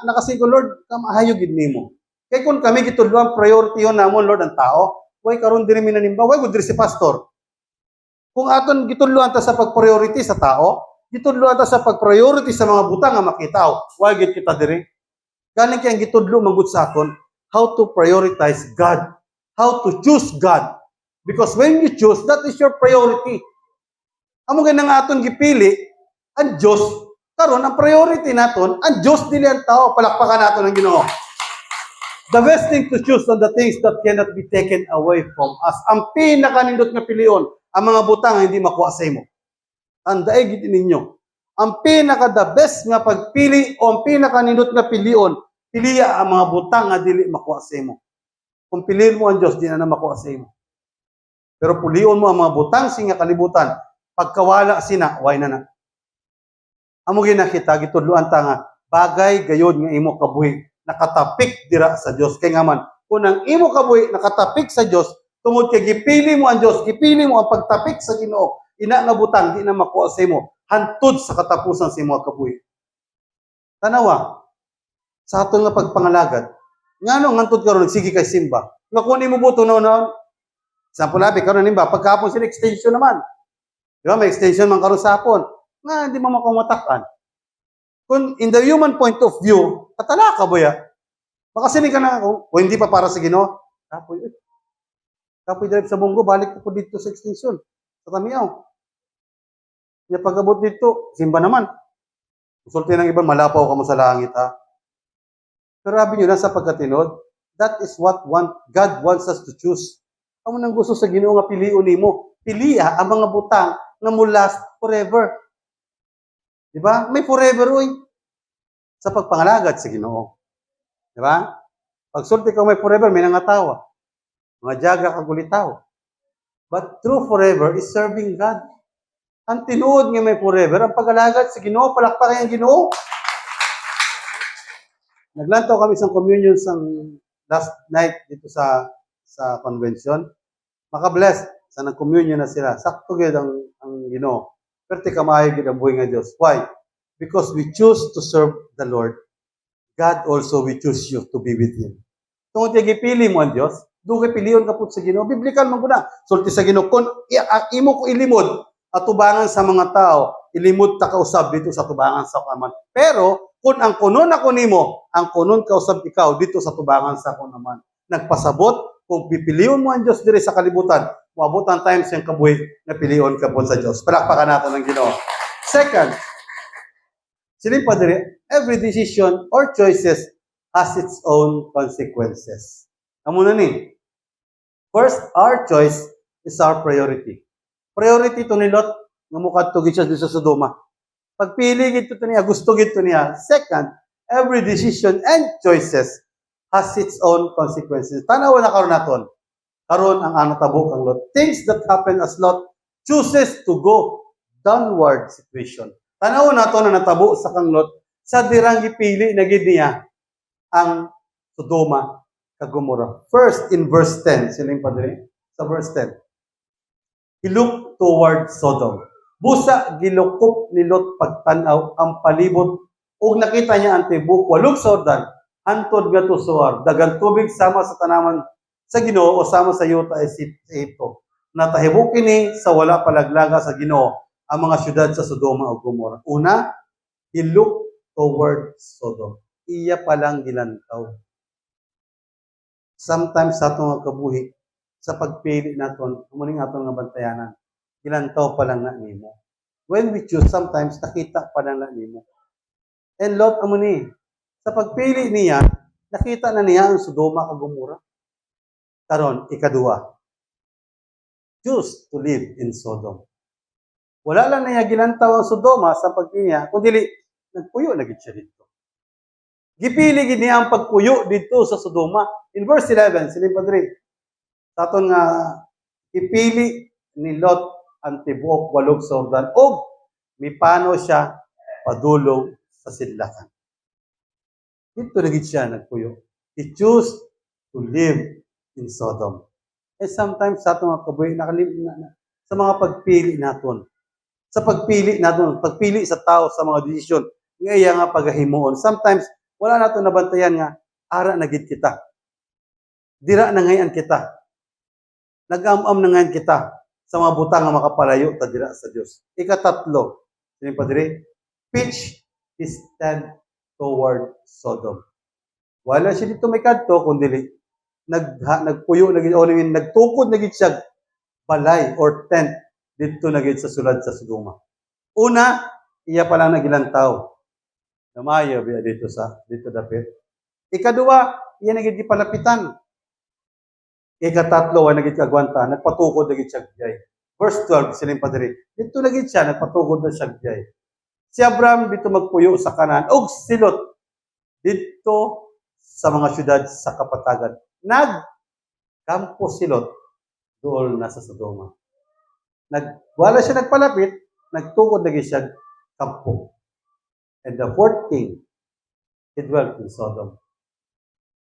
nakasigo Lord, kamahayo gid nimo. Kay kung kami gitudloan priority yon namon Lord ang tao, way karon diri minanimba, way gud diri si pastor. Kung aton gitudloan ta sa pag-priority sa tao, gitudloan ta sa pag-priority sa mga butang nga makitaw, way gid kita diri. Galing kay ang gitudlo manggod sa aton how to prioritize God, how to choose God. Because when you choose, that is your priority. Amo ganang aton gipili ang Dios karon ang priority naton, ang Dios dili ang tao, palakpakan naton ang Ginoo. The best thing to choose are the things that cannot be taken away from us. Ang pinakanindot nga pilion, ang mga butang hindi makuha sa imo. Andaay gid ninyo. Ang pinaka the best nga pagpili o ang pinakanindot nga pilion, piliya ang mga butang nga dili makuha sa imo. Kung piliin mo ang Dios, di na makuha sa imo. Pero pulion mo ang mga butang singa kalibutan, pagkawala sina, way na. Amo ginakita gitudloan ta nga bagay gayud nga imo kabuhi nakatapik dira sa Dios. Kay nga man, kung ang imo kabuhi nakatapik sa Dios, tungod kay gipili mo ang Dios, gipili mo ang pagtapik sa Ginoo, ina nga butang di na makuha sa imo hantud sa katapusan sa imo kabuhi. Tanawa sa aton nga pagpangalagad, ngano hantud karon sige kay simba. Nga kun imo buto noon, sample labi karon nimba pagkapon sila extension naman. Di ba may extension man karon sa hapon. Nga hindi mo makumatakan. Kung in the human point of view, katala ka boya. Baka sini ka na ako, o hindi pa para sa Ginoo. Kapoy drive sa Bunggo, balik ko dito sa extension. Sa Tamiyaw. Kaya pag-abot dito, simba naman. Usulti ng iba, malapaw ka mo sa langit ha. Pero sabi nyo, nasa pagkatinod, that is what God wants us to choose. Ang nang gusto sa Ginoo nga piliun nimo. Piliya ang mga butang na mo last forever. Diba? May forever, oy. Sa pagpangalagad sa Ginoo. Diba? Pag sulti ka may forever, may nangatawa. Mga jaga kagulitaw. But true forever is serving God. Ang tinuod nga may forever, ang pag-alagad sa Ginoo, palakpakan ang Ginoo. Naglantaw kami sa communion sa last night dito sa convention. Maka-bless sa nag-communion na sila. Sakto gid ang Ginoo. Pero kamayo gid ang buhay nga Dios. Why? Because we choose to serve the Lord. God also will choose you to be with Him. Tungod kay gipili mo ang Dios, dugay piliyon ka pud sa Ginoo. Biblikal man guna. Sulti sa Ginoo kun imo ko ilimod atubangan sa mga tao, ilimod ta kausab dito sa tubangan sa kaman. Pero kung ang kunon ako nimo, ang kunon kausab ikaw dito sa tubangan sa ako naman. Nagpasabot kung pipiliyon mo ang Dios diri sa kalibutan, maabot ang times yung kabuhi na piliyon ka po sa Diyos. Palakpakan natin ng Ginoo. Second, silip pa diri, every decision or choices has its own consequences. Amo na ni. First, our choice is our priority. Priority to ni Lot, nga mukha to gid siya sa Sodoma. Pagpili gid to niya, gusto gid to niya. Second, every decision and choices has its own consequences. Tanaw na karon naton. Karon ang ano tabok ang Lot. Things that happen as Lot chooses to go downward situation. Tanaw nato na natabo sa kang Lot sa dirang gipili na gid niya ang Sodoma kag Gomorrah. First, in verse 10, siling padre, sa verse 10. He looked toward Sodom. Busa gilukop ni Lot pagtanaw ang palibot ug nakita niya ang tibok walog Jordan hantod nga to Zoar. Dagang tubig sama sa tanaman sa Ginoo o sama sa yuta sa Egypto. Natahibok kini sa wala palaglaga sa Ginoo ang mga syudad sa Sodoma ug Gomorrah. Una, he looked toward Sodom. Iya palang gilantaw. Sometimes sa atong nga kabuhi, sa pagpili naton, umuning aton nga bantayanan, gilantaw pa lang na nimo. When we choose, sometimes nakita pa lang na nimo. And Lot amuni, sa pagpili niya, nakita na niya ang Sodoma kag Gomorrah. Karon, ikadua, choose to live in Sodom. Wala lang niya gilantaw ang Sodoma sa pagpili niya, kundi nagpuyo na gid siya dito. Gipili gid niya ang pagpuyo dito sa Sodoma. In verse 11, siling padre, sa aton nga ipili ni Lot ang tibuok walog Jordan og mipano siya padulong sa sidlakan. Dito na gid siya nagpuyo. He choose to live in Sodom. And sometimes sa aton nga kabuhi sa mga pagpili naton. Sa pagpili naton, pagpili sa tao sa mga desisyon nga iya nga pagahimuon. Sometimes wala nato nabantayan nga ara na gid kita. Dira na ngayon kita. Nag-am-am na ngayon kita sa mga butang nga makapalayo ta dira sa Dios. Ikatatlo, sini padre, pitch his tent toward Sodom. Wala siya dito may kadto kundi nagpuyo nagtukod na gid siya balay or tent dito na gid sa sulad sa Sodoma. Una, iya pa lang nagilantaw. Namayo biya dito dapit. Ikaduwa, iya na gid palapitan. Ikatatlo, ay nagit kagwanta, nagpatukod na gid siya gay. Verse 12, siling padre, dito na gid siya, nagpatukod na siya gay. Si Abraham dito magpuyo sa Kanaan, og si Lot dito sa mga syudad sa kapatagan. Nagkampo si Lot doon na sa Sodoma. Wala siya nagpalapit, nagtukod na gid siya kampo. And the fourth king, he dwelt in Sodom.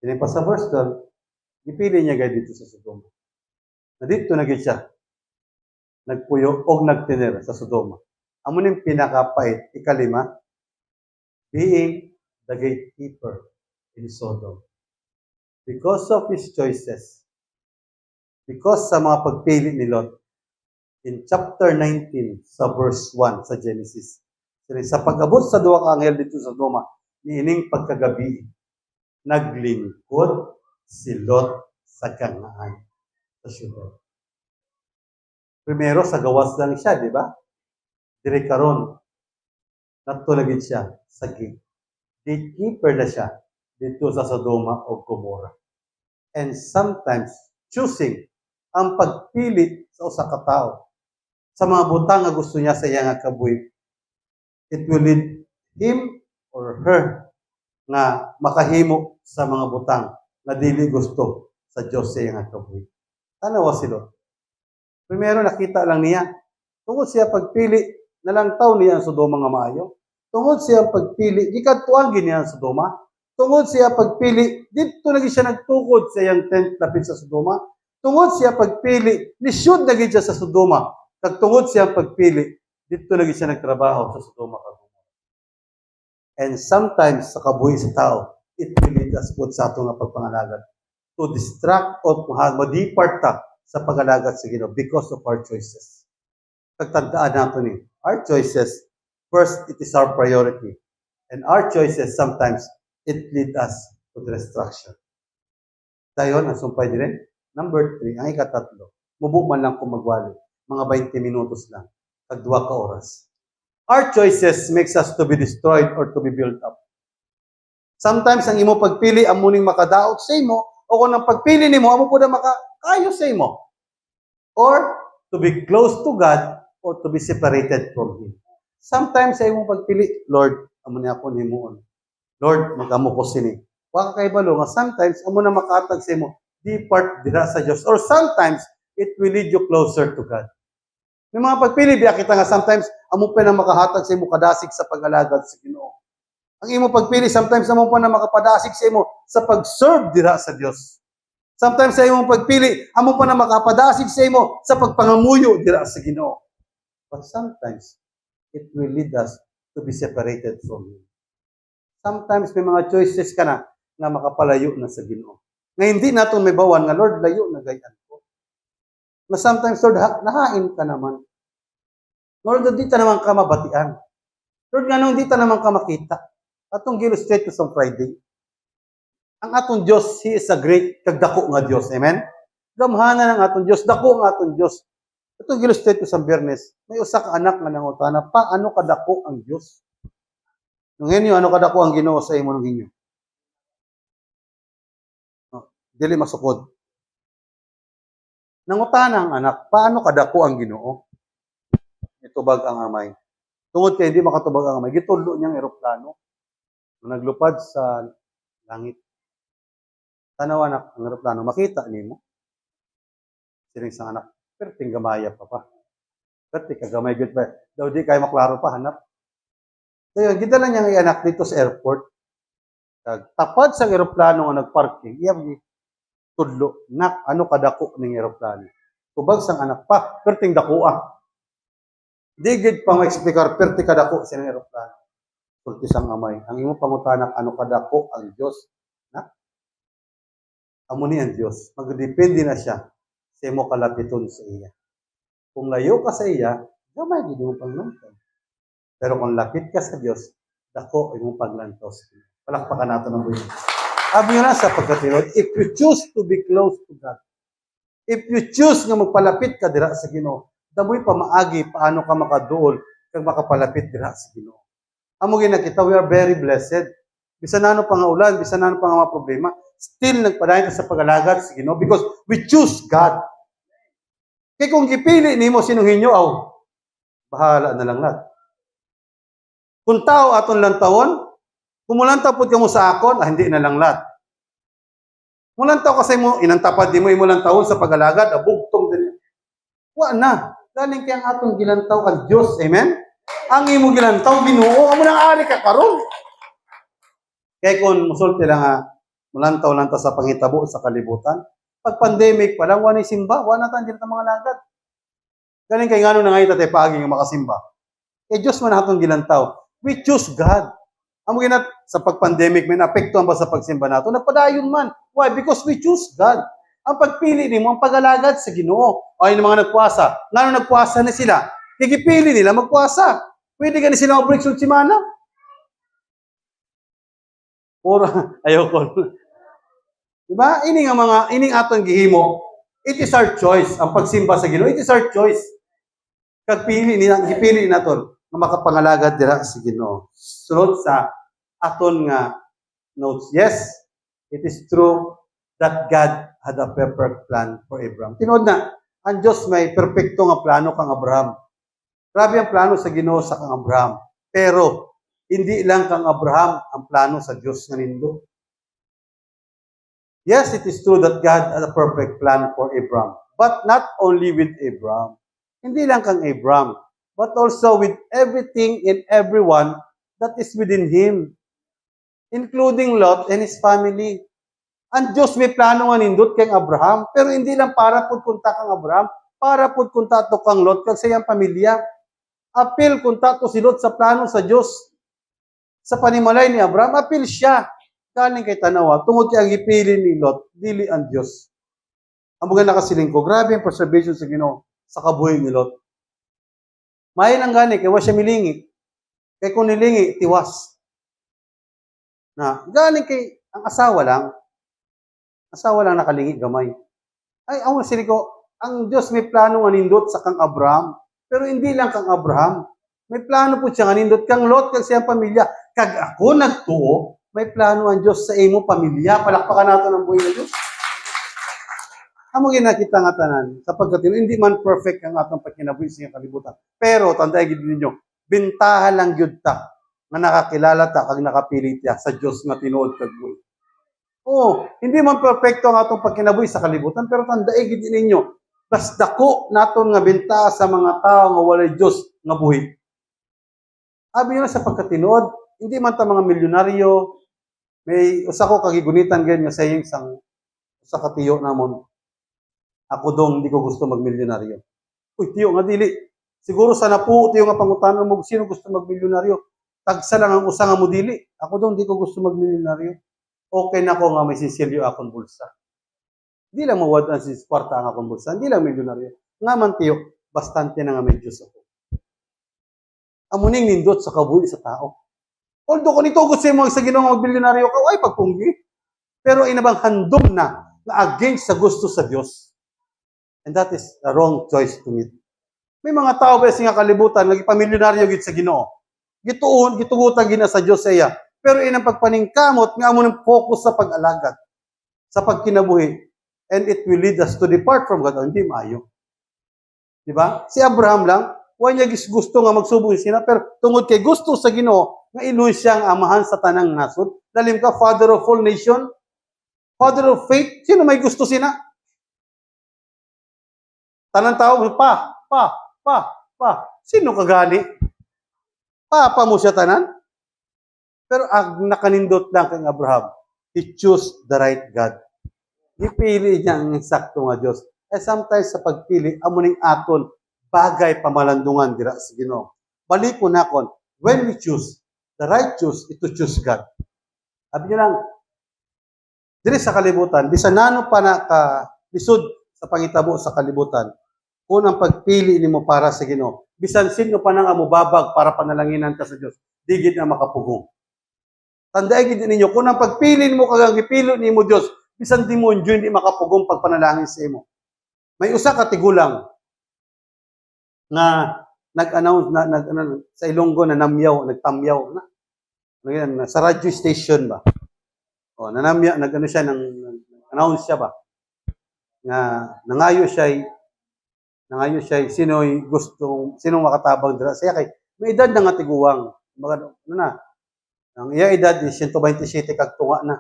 Dili pa sa verse 12, ipili niya gay dito sa Sodoma. Na dito na gid siya nagpuyo og nagtinir sa Sodoma. Amo ning pinakapait, ikalima, being the gatekeeper in Sodom. Because of his choices, because sa mga pagpili ni Lot, in chapter 19, sa verse 1 sa Genesis, sa pag-abot sa duwa ka anghel dito sa Sodoma, niining pagkagabi, naglingkod si Lot sa Kanaan, sa syudad. Primero, sa gawas lang siya, di ba? Dire karon, natulagin siya sa gate. Gatekeeper na siya dito sa Sodoma o Gomorrah. And sometimes, choosing ang pagpili sa usa ka tawo sa mga butang nga gusto niya sa iya nga kabuhi, it will lead him or her nga makahimo sa mga butang na dili gusto sa Dios sa iya nga kabuhi. Tanawa si Lot. Primero, nakita lang niya. Tungod siya pagpili, nalantaw niya ang Sodoma nga maayo. Tungod siya pagpili, gikadtuan gid niya ang Sodoma. Tungod siya pagpili, dito lagi siya nagtukod sa iyang tent lapit sa Sodoma. Tungod siya pagpili, nisyud na gid siya sa Sodoma. Kag tungod siya pagpili, dito lagi siya nagtrabaho sa Sodoma kag Gomorrah. And sometimes sa kabuhi sa tao, it will lead us po sa ato nga pagpangalagad to distract o ma-depart ta sa pag-alagad sa Ginoo because of our choices. Pagtandaan nato ni, our choices, first, it is our priority. And our choices, sometimes, it lead us to destruction. Dayon, ang sumpay din. Number 3, ang ikatatlo, mubo man lang kung magwali. Mga 20 minutos lang. Tag 2 ka oras. Our choices makes us to be destroyed or to be built up. Sometimes, ang imo pagpili, ang muning makadaot sa imo, o kung ang pagpili nimo, amo po na makakayo sa imo. Or, to be close to God, or to be separated from Him. Sometimes, sa imong pagpili, Lord, amo niya ako nimuon. Lord, mag-amo ko sini. Waka kay balo nga, sometimes, amo na makatag sa imo, depart dira sa Diyos. Or sometimes, it will lead you closer to God. May mga pagpili, biya kita nga, sometimes, amo pa na makahatag sa imo kadasig sa pag-alagad sa Ginoo. Ang imo pagpili sometimes amo pa na makapadasig sa imo sa pag-serve dira sa Dios. Sometimes sa imong pagpili amo pa na makapadasig sa imo sa pagpangamuyo dira sa Ginoo. But sometimes it will lead us to be separated from Him. Sometimes may mga choices ka na makapalayo na sa Ginoo. Nga hindi naton may bawan nga Lord layo na gayan ko. Na sometimes Lord nahain ka naman. Lord di ta naman ka mabatian. Lord nganong di ta naman ka makita. Atong gi-illustrate sa Friday. Ang atong Dios, He is a great kagdako nga Dios. Amen? Gamhanan ang atong Dios, dako nga atong Dios. Atong gi-illustrate sa Biyernes, may usa ka anak nga nangutana, paano kadako ang Dios? Nung inyo, ano kadako ang Ginoo sa imo nung inyo? Dili masukod. Nangutana ang anak, paano kadako ang Ginoo? Itubag ang amay. Tungod kay hindi makatubag ang amay, gitudlo niyang eroplano. Naglupad sa langit. Tanaw anak, ang eroplano, makita nimo. Sining sa anak, perting gamaya pa. Perting kagamay gud pa. Daw di kay maklaro pa hanap. So yun, gidala niya ang anak dito sa airport. Tapad sa eroplano nga nagparking, iyang tudlo, nak, ano kadako ning eroplano? Tubag sang anak pa, perting dakuha. Di gid pa ma-explicar, perting kadako sa eroplano. Sulti sang amay. Ang imo pangutanak, ano kadako ang Dios? Na? Amo ni ang Dios. Magdepende na siya sa imo kalapiton sa iya. Kung layo ka sa iya, gamay gid mo panglantaw. Pero kung lapit ka sa Dios, dako imong paglantaw sa iya. Palakpakan nato ng buhay. Sabi na sa pagkatinod, if you choose to be close to God, if you choose nga magpalapit ka dira sa Ginoo, damoy pa maagi paano ka makaduol kag makapalapit dira sa Ginoo. Amo ginakita, we are very blessed. Bisan nano pa nga ulan, bisan nano pa nga mga problema, still nagpadayon sa pag-alagad sa Ginoo because we choose God. Kaya kung gipili nimo sinong hinyo, bahala na lang natin. Kung tao aton lang tawon, kumulantaw po ka mo sa akon, hindi na lang lahat. Mulantaw kasi mo, inantapad di mo imulang tawon sa pag-alagad, bugtong din. Wa na. Galing kayang atong gilantaw ang Diyos. Amen? Ang imo gilantaw, Ginoo, amo nang ari ka karon. Kaya kung musulti lang mulantaw lang ta sa pangitabo sa kalibutan, pag pandemic pa lang, wala simba, wala na tayo mga lagad. Galing kay ngano na ngayon tatay paagi nga makasimba. Eh Diyos man atong gilantaw. We choose God. Amo ginat sa pag-pandemic may naapektuhan ba sa pagsimba nato? Nagpadayon man. Why? Because we choose God. Ang pagpili nimo ang pag-alagad sa Ginoo. Ay ng mga nagpuasa. Ngano nagpuasa na sila? Gigipili nila magpuasa. Pwede ka ni sila mag-break sa simana. Ora, ayoko. Diba? Ining atong gihimo. It is our choice. Ang pagsimba sa Ginoo, it is our choice. Gipili naton na makapangalagad dira sa Ginoo. Sunod sa aton nga notes. Yes, it is true that God had a perfect plan for Abraham. Tinod na, ang Diyos may perfecto nga plano kang Abraham. Grabe ang plano sa Ginoo sa kang Abraham. Pero, hindi lang kang Abraham ang plano sa Diyos nga nindo. Yes, it is true that God had a perfect plan for Abraham. But not only with Abraham. Hindi lang kang Abraham. But also with everything and everyone that is within him. Including Lot and his family. Ang Diyos may plano nga nindot kang Abraham. Pero hindi lang para pud kunta kang Abraham. Para pud kunta to kang Lot kag sa iyang pamilya. Apil kunta to si Lot sa plano sa Diyos. Sa panimalay ni Abraham, apil siya. Galing kay tanawa, tungod kay ang gipili ni Lot, dili ang Diyos. Ang mga nakasiling ko, grabe ang preservation sa Ginoo sa kabuhi ni Lot. Mahin ang gani, kaya wa siya milingi. Kaya kung nilingi, tiwas. Na, galing kay, ang asawa lang nakalingi gamay. Ay, ang siling ko, ang Diyos may plano nga nindot sa kang Abraham, pero hindi lang kang Abraham. May plano po siya nga nindot kang Lot, kag siyang pamilya. Kag ako nagtuo, may plano ang Diyos sa imo pamilya. Palakpakan nato ng buhay ng Diyos. Amo ginakita nga tanan, sapagkat hindi man perfect ang atong pagkinabuhi sa kalibutan. Pero tandaan gid ninyo, bintahan lang gyud ta nga nakakilala ta kag nakapili ta sa Dios nga tinuod kag buhi. Oh, hindi man perfecto ang atong pagkinabuhi sa kalibutan, pero tandaan gid ninyo, bas dako naton nga bintaha sa mga tawo nga walay Dios nga buhi. Abi na sa pagkatinuod, hindi man ta mga milyonaryo, may usa ko kagigunitan gyud nga saying sang usa ka tiyo namon. Ako dong di ko gusto magmilyonaryo. Uy, tiyo nga dili. Siguro sa napuo tiyo nga pangutanon mo sino gusto magmilyonaryo. Tagsa lang ang usa nga mo dili. Ako dong di ko gusto magmilyonaryo. Okay na ko nga may sisilyo akong bulsa. Di lang mawad ang kwarta ang akong bulsa. Hindi lang milyonaryo. Nga man tiyo, bastante na nga may Diyos ako. Amuning nindot sa kabuhi sa tao. Although kung ito gusto mo sa Ginoo magbilyonaryo ka, ay pagpunggi. Pero inabang handom na against sa gusto sa Diyos. And that is the wrong choice to make. May mga tao ba nga kalibutan nagipamilyonaryo gid sa Ginoo. Gitugutan gina sa Dios iya. Pero inang pagpaningkamot nga amo nang focus sa pag-alagad, sa pagkinabuhi, and it will lead us to depart from God. Hindi maayo. Di ba? Si Abraham lang, wa niya gusto nga magsubong sina, pero tungod kay gusto sa Ginoo nga iluy siyang amahan sa tanang nasod. Dalim ka, father of all nation, father of faith. Sino may gusto sina? Tanang tao, pa. Sino kagani? Papa mo siya tanan? Pero ang nakanindot lang kay Abraham, he chose the right God. Ipili niya ang sakto nga Diyos. Sometimes sa pagpili, amo ning aton bagay pamalandungan dira sa Ginoo. Balik ko na kon, when we choose, the right choose is to choose God. Sabi niyo lang, diri sa kalibutan, bisan nano pa na ka lisod sa pangitabo sa kalibutan, kung ang pagpili nimo para sa Ginoo, bisan sino pa nang amubabag para panalanginan ka sa Dios, di gid na makapugong. Tandaan gid ninyo, kung ang pagpili nimo kagang gipili nimo Dios, bisan di mo enjoy di makapugong pagpanalangin sa imo. May usa ka tigulang nga nag-announce sa Ilonggo na nagtamyaw na sa radio station ba. O nanamya nag-ano siya announce siya ba. Nga nangayo siya sino makatabang dira siya kay may edad na nga tiguwang. Ang iya edad is 127 kag tunga na.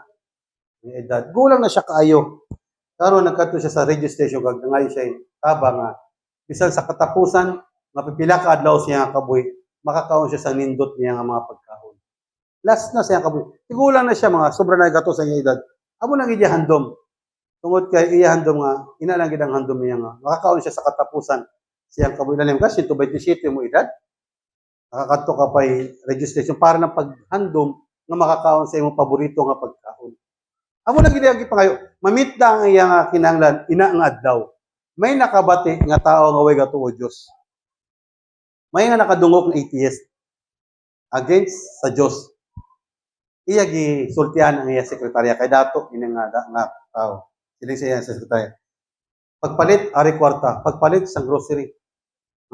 May edad. Gulang na siya kaayo. Karon nagkadto siya sa radio station kag nangayo siya tabang nga bisan sa katapusan nga pipila ka adlaw siya nga kabuhi, makakaon siya sa nindot niya nga mga pagkaon. Last na siya kabuhi. Tigulang na siya mga sobra na gato sa iya edad. Amo nang iya handom. Tungod kay iya handom nga ina lang gid ang handom niya nga makakaon siya sa katapusan siyang kabuhi lalim kasi 127 mo edad. Nakakadto ka pay registration para ng paghandom nga makakaon sa imong paborito nga pagkaon. Amo na gid pangayo, mamit ang iya nga kinahanglan ina nga adlaw. May nakabati nga tao nga way gatuo Dios. May nga nakadungog nga atheist against sa Dios. Iya gi sultihan ang iya sekretarya kay dato ini nga tao. Siling siya sa sekretarya. Pagpalit ari kwarta, pagpalit sa grocery.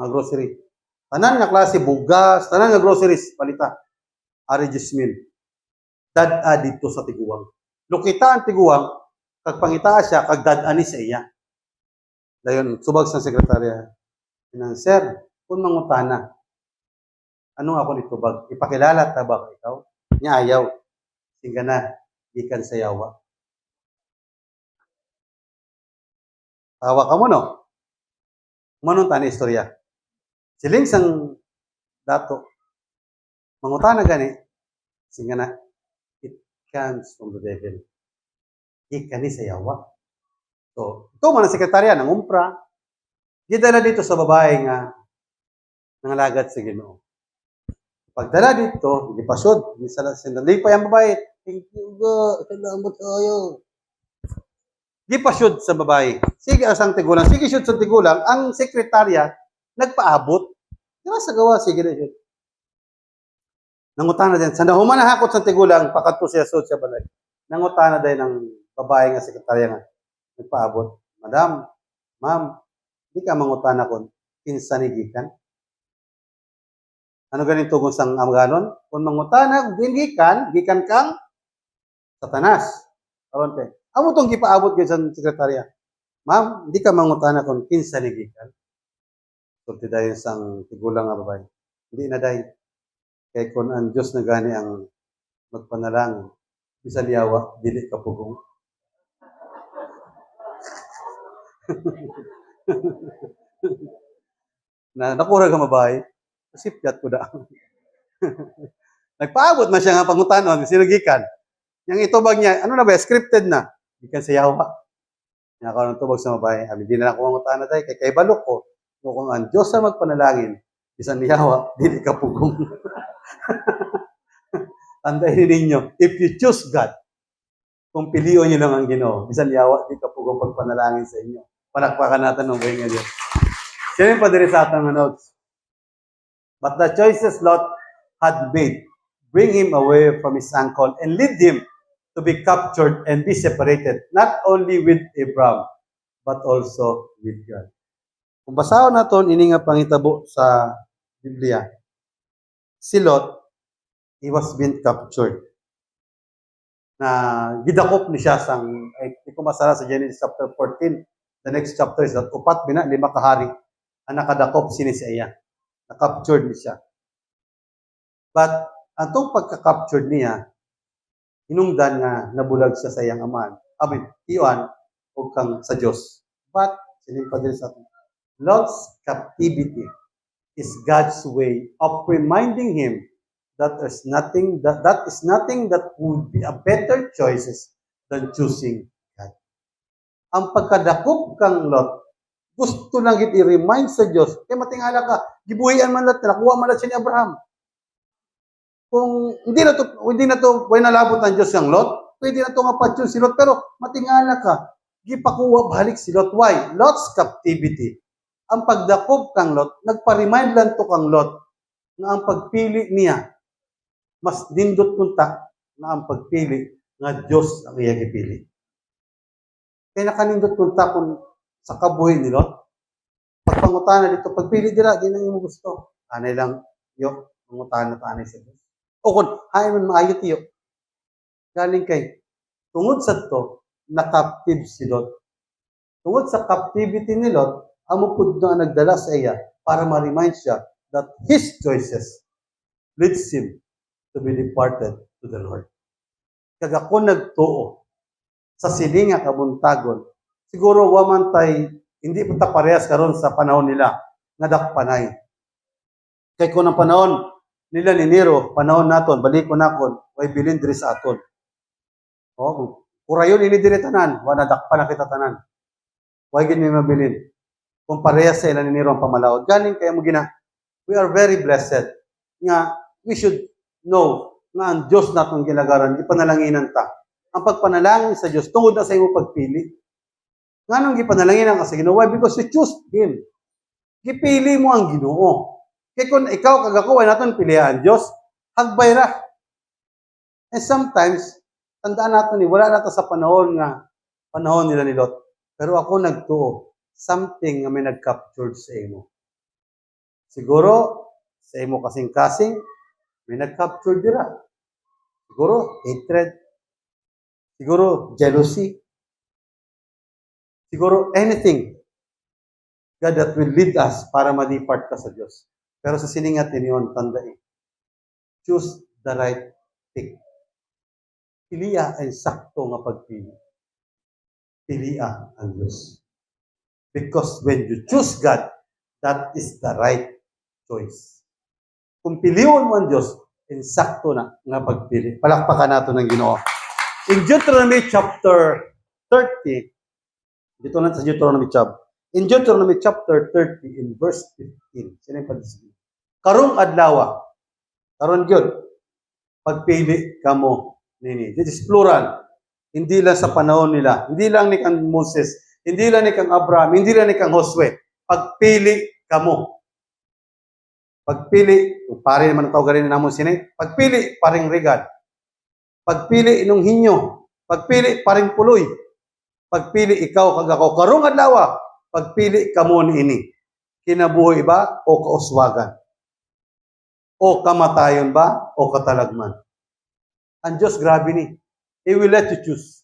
Nga grocery. Tanan nga klase bugas, tanan nga groceries palita. Ari 10,000. Dad-a dito sa tiguwang. Lukita ang tiguwang, kag pangita siya, kag dad-ani sa iya. Dayon, subag sa sekretarya. Inang, sir, kung mangutana, anong ako nitubag? Ipakilala ta ba ikaw? Niya ayaw. Singa na, ikan sa yawa. Tawa ka mo, no? Manong tani istorya. Siling sang dato. Mangutana gani, singa na, it comes from the devil. Ikan ni sa yawa. So, ito man ang sekretarya ng umpra, gidala dito sa babae nga nangalagad sa Ginoo. Pagdala dito, gipasod, sandali pa yung babae. Thank you, God. Salamat kayo. Gipasod sa babae. Sige, asang tigulang. Sige, shoot sa tigulang. Ang sekretarya, nagpaabot. Diba sa gawa, sige na yun. Nangutana din. Sanda human na hakot sa tigulang, pakadto siya sud siya balay. Nangutana din ng babae nga sekretarya nga. Nagpaabot. Madam, ma'am, di ka mangutana kon kinsa ni gikan? Ano ganito kung sang amganon? Kung mangutana, gikan kang Satanas. Aron kay. Amo tong gipaabot gyud sa sekretarya. Ma'am, di ka mangutana kon kinsa ni gikan? Sulti dayon sang tigulang nga babae. Hindi na dayon. Kay kun ang Dios na gani ang magpanalangin, bisan yawa, dili ka pugong. Na nakura ka mabay, sipyat ko da. Nagpaabot man siya nga pangutanon, sinugikan. Yang itubag niya, ano na ba, scripted na. Ikan sa yawa. Nga ako ng tubag sa mabay. Abi, di na ako mangutanon tayo. Kay balok ko. Kung ang Diyos na magpanalangin, bisan niyawa, dili ka pugong. Tandahin ninyo, if you choose God, kung piliyon nyo lang ang Ginoo, bisan yawa, di ka pugong pagpanalangin sa inyo. Palakpakan natin ng buhay nga Diyos. Sino yung padiri sa atang notes? But the choices Lot had made bring him away from his uncle and lead him to be captured and be separated, not only with Abraham, but also with God. Kung basahon naton ini nga pangitabo sa Biblia, si Lot, he was being captured. Na gidakop ni siya sang, di ko masara sa Genesis chapter 14, the next chapter is that upat bina, 5 kahari, ang nakadakop sini sa iya. Na-captured ni siya. But, atong pagka-captured niya, hinungdan nga nabulag siya sa iyang aman. Iwan, o kang sa Diyos. But, sinimpa din sa atin, Lot's captivity is God's way of reminding him that is nothing that would be a better choices than choosing God. Ang pagkadakop kang Lot, gusto lang i-remind sa Diyos, kaya matingala ka, gibuhian man natin, nakuha man natin si Abraham. Kung hindi na to, way nalabot ang Diyos ang Lot, pwede na to nga patyon si Lot, pero matingala ka, gipakuha balik si Lot. Why? Lot's captivity. Ang pagdakop kang Lot, nagpa-remind lang to kang Lot na ang pagpili niya, mas nindot punta na ang pagpili nga Diyos ang iya gipili. Kaya nakanindot punta kung sa kabuhi ni Lot, pagpangutana dito, pagpili dira, di nang imo gusto. Anay lang, pangutana ta anay sa Diyos. O kung, hay man maayo tiyo. Galing kay, tungod sa to, na-captive si Lot. Tungod sa captivity ni Lot, ang mupud na nagdala sa iya para ma-remind siya that his choices leads him to be departed to the Lord. Kag ako nagtuo sa silinga kabuntagon, siguro waman tay hindi punta parehas karon sa panahon nila nga dakpanay. Kay kung ang panahon nila ni Nero, panahon naton, balikon nakon, way bilin diri sa aton. Oh, kurayon ini diri tanan, wala dakpan na kita tanan. Way gid mi mabilin. Kung parehas sa ila ni Nero ang pamalaod. Galing kaya mo gina, we are very blessed nga we should know nga ang Diyos natong ginagaran, ipanalanginan ta. Ang pagpanalangin sa Diyos, tungod na sa imo pagpili. Nga nung ipanalanginan ka sa Ginoo? Why? Because you choose Him. Gipili mo ang Ginoo. Kaya kung ikaw kag ako, ay natin pilihan Diyos, hagbay ra. And sometimes, tandaan natin wala na sa panahon nila ni Lot. Pero ako nagtuo, something nga may nag-captured sa imo. Siguro, sa imo kasing-kasing, may nag-capture dira. Siguro, hatred. Siguro, jealousy. Siguro, anything. God that will lead us para ma-depart ka sa Diyos. Pero sa siningat niyon, tandaan. Choose the right thing. Piliya ay sakto nga pagpili. Piliya ang Diyos. Because when you choose God, that is the right choice. Kung piliyon mo ang Diyos, insakto na nga pagpili. Palakpakan nato ng Ginoo. In Deuteronomy chapter 30, dito lang sa Deuteronomy chapter. In Deuteronomy chapter 30, in verse 15, sino yung pag-isip? Karong adlaw, karon gyud pagpili kamo nini. This is plural. Hindi lang sa panahon nila. Hindi lang ni kang Moses, hindi lang ni kang Abraham, hindi lang ni kang Josue. Pagpili kamo. Pagpili, pare naman tawag rin namon sini. Pagpili paring Regan. Pagpili inong hinyo. Pagpili paring Puloy. Pagpili ikaw kag ako. Karong adlaw, pagpili kamo niini. Kinabuhi ba o kauswagan? O kamatayon ba o katalagman? Ang Diyos grabe ni. He will let you choose.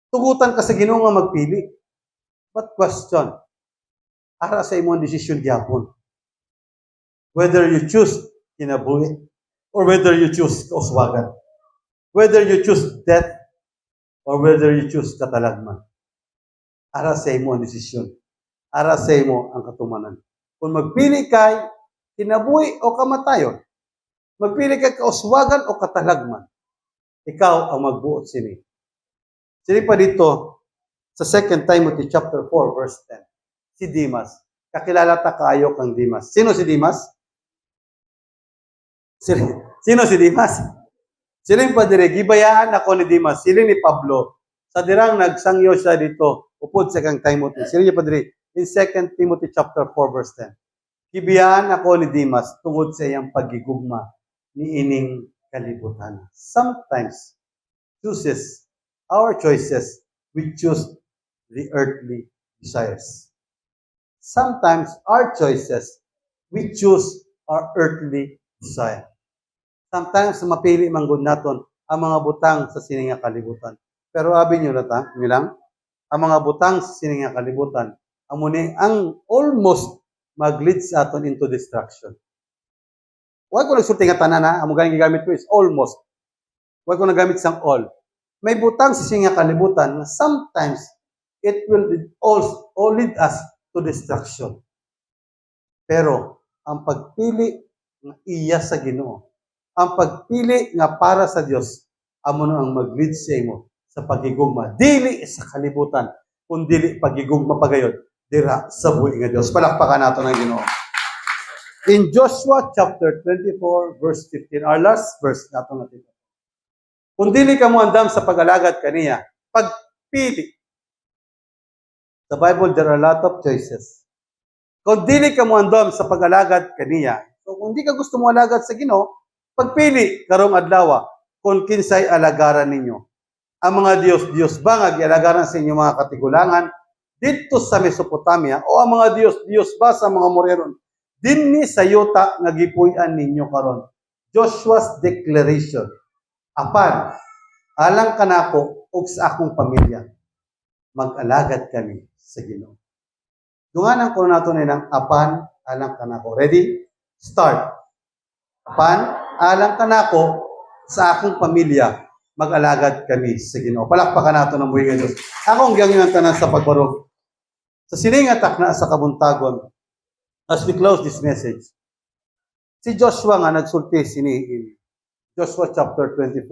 Tugutan ka sa Ginoo nga magpili. But question, ara sa imong desisyon gyapon. Whether you choose kinabuhi or whether you choose kauswagan. Whether you choose death or whether you choose katalagman. Ara sa imo ang desisyon. Ara sa imo ang katumanan. Kung magpili kay kinabuhi o kamatayon, Magpili ka kauswagan o katalagman. Ikaw ang magbuot sini. Sini pa dito sa 2 Timothy chapter 4 verse 10. Si Demas. Kakilala ta kaayo kang Demas. Sino si Demas? Sino si Demas? Sino yung padre? Gibayaan ako ni Demas. Sino ni Pablo? Sa dirang nagsangyo siya dito. Upod sa kang Timothy. Sino yung padre? In 2 Timothy chapter 4 verse 10. Gibayaan ako ni Demas tungod sa iyang pagigugma ni ining kalibutan. Sometimes our choices, we choose the earthly desires. Sometimes our choices, we choose our earthly desire. Sometimes mapili manggod naton ang mga butang sa sininga kalibutan. Pero abi nyo lang, ang mga butang sa sininga kalibutan, ang almost mag-lead sa aton into destruction. Huwag ko nagsulti nga tanan ha, ang galing gigamit ko is almost. Huwag ko nagamit sang all. May butang sa sininga kalibutan na sometimes it will all lead us to destruction. Pero ang pagpili ng iya sa Ginoo, ang pagpili nga para sa Dios, amo na ang mag-lead sa imo sa pagigugma. Dili sa kalibutan, kundi pagigugma pagayod dira sa buhi nga Dios. Palakpakan nato ng Ginoo. In Joshua chapter 24 verse 15, our last verse nato natin. Kung dili ka mo andam sa pag-alagad kaniya, pagpili. Sa Bible, there are a lot of choices. Kung dili ka mo andam sa pag-alagad kaniya, so kung di ka gusto mo alagad sa Ginoo, pagpili karong adlaw kung kinsay alagaran ninyo. Ang mga Diyos ba nga gialagaran sa inyo mga katigulangan dito sa Mesopotamia o ang mga Diyos ba sa mga Moreron dinhi sa yuta nga gipuy-an ninyo karon. Joshua's declaration. Apan, alang kanako ug sa akong pamilya, mag-alagad kami sa Ginoo. Dunganan ko nato nilang apan, alang kanako. Ready? Start. Apan, alang kanako sa akong pamilya, mag-alagad kami sa Ginoo. Palakpakan nato ng buhi nga Dios. Akong giyang tanan sa pagbarog. Sa siningatak na sa kabuntagon, as we close this message, si Joshua nga nagsulti sini Joshua chapter 24.